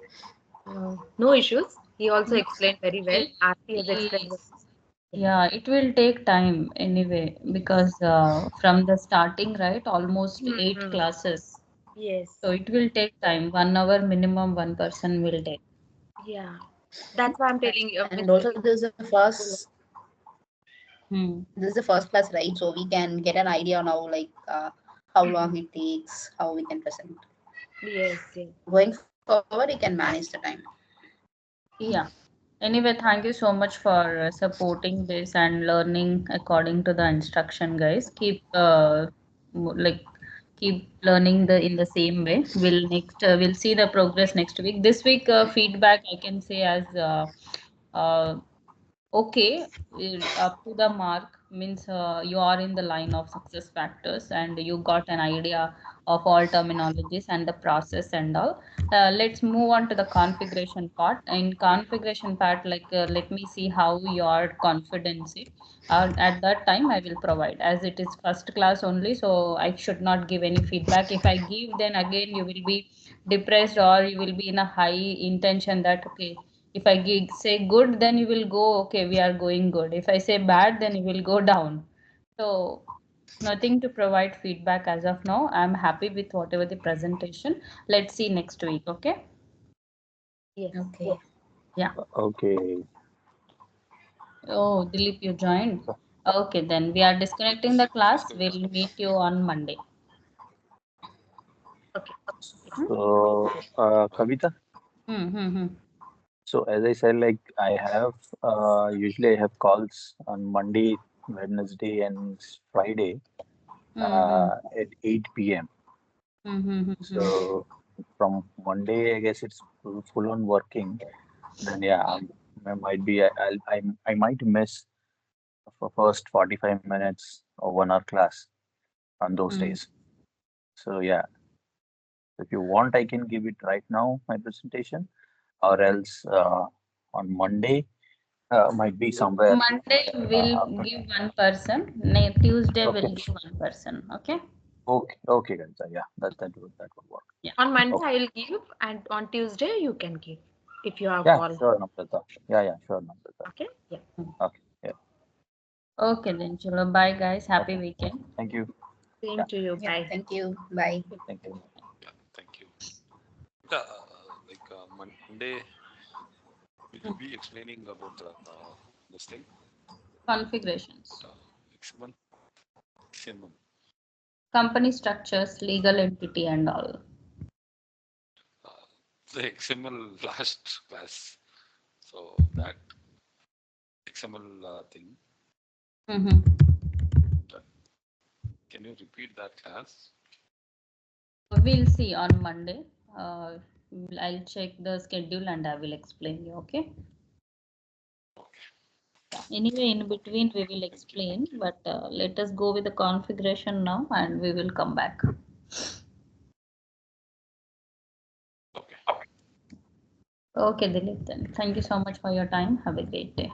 no issues. He also no, explained very well. it Aarti has explained very is. well. Yeah, it will take time anyway because from the starting, right, almost Yeah. eight classes. Yes. So it will take time. 1 hour minimum, one person will take. Yeah. That's why I'm telling you. And also, Hmm. this is the first class, right? So we can get an idea now, like how long it takes, how we can present. Yes, yes. Going forward, you can manage the time. Yeah. Anyway, thank you so much for supporting this and learning according to the instruction, guys. Keep like keep learning the in the same way. We'll see the progress next week. This week feedback I can say as uh, okay, up to the mark means you are in the line of success factors and you got an idea of all terminologies and the process and all. Let's move on to the configuration part. In configuration part, like let me see how your confidence is. At that time, I will provide as it is first class only, so I should not give any feedback. If I give, then again you will be depressed or you will be in a high intention that okay, if I say good, then you will go, okay, we are going good. If I say bad, then you will go down. So, nothing to provide feedback as of now. I'm happy with whatever the presentation. Let's see next week, okay? Yes. Okay. Yeah. Okay. Oh, Dilip, you joined. Okay, then we are disconnecting the class. We'll meet you on Monday. Okay. Hmm? So, Kavita, Hmm, hmm, hmm. so as I said, like I have usually I have calls on Monday, Wednesday, and Friday Hmm, hmm. at 8 p.m. Hmm, hmm, hmm, hmm. So from Monday, I guess it's full on working. Then yeah, I might be I might miss the first 45 minutes or 1 hour class on those Hmm. days. So yeah, if you want, I can give it right now, my presentation, or else on Monday, might be somewhere Monday will after. give one person. Tuesday Okay, will give one person. Okay? okay, guys. Yeah, that would work. Yeah. On Monday Okay, I'll give, and on Tuesday you can give if you have yeah, call. sure, Namrata. Yeah, sure, Namrata. Okay? Yeah. Okay, yeah, Okay then, chalo. Bye guys. Happy okay. weekend. Thank you. Same Yeah, to you. Yeah. Bye. Thank you. Bye. thank you. Yeah, thank you. Yeah, like Monday, will you be explaining about this thing? Configurations. XML, XML. Company structures, legal entity and all. Uh, the XML last class. So that XML thing, Mm-hmm. that, can you repeat that class? We'll see on Monday. Uh, I'll check the schedule and I will explain you. Okay. Okay, Yeah. Anyway, in between we will thank you, explain, thank you. but let us go with the configuration now and we will come back. Okay, Dilip, then. Thank you so much for your time. Have a great day.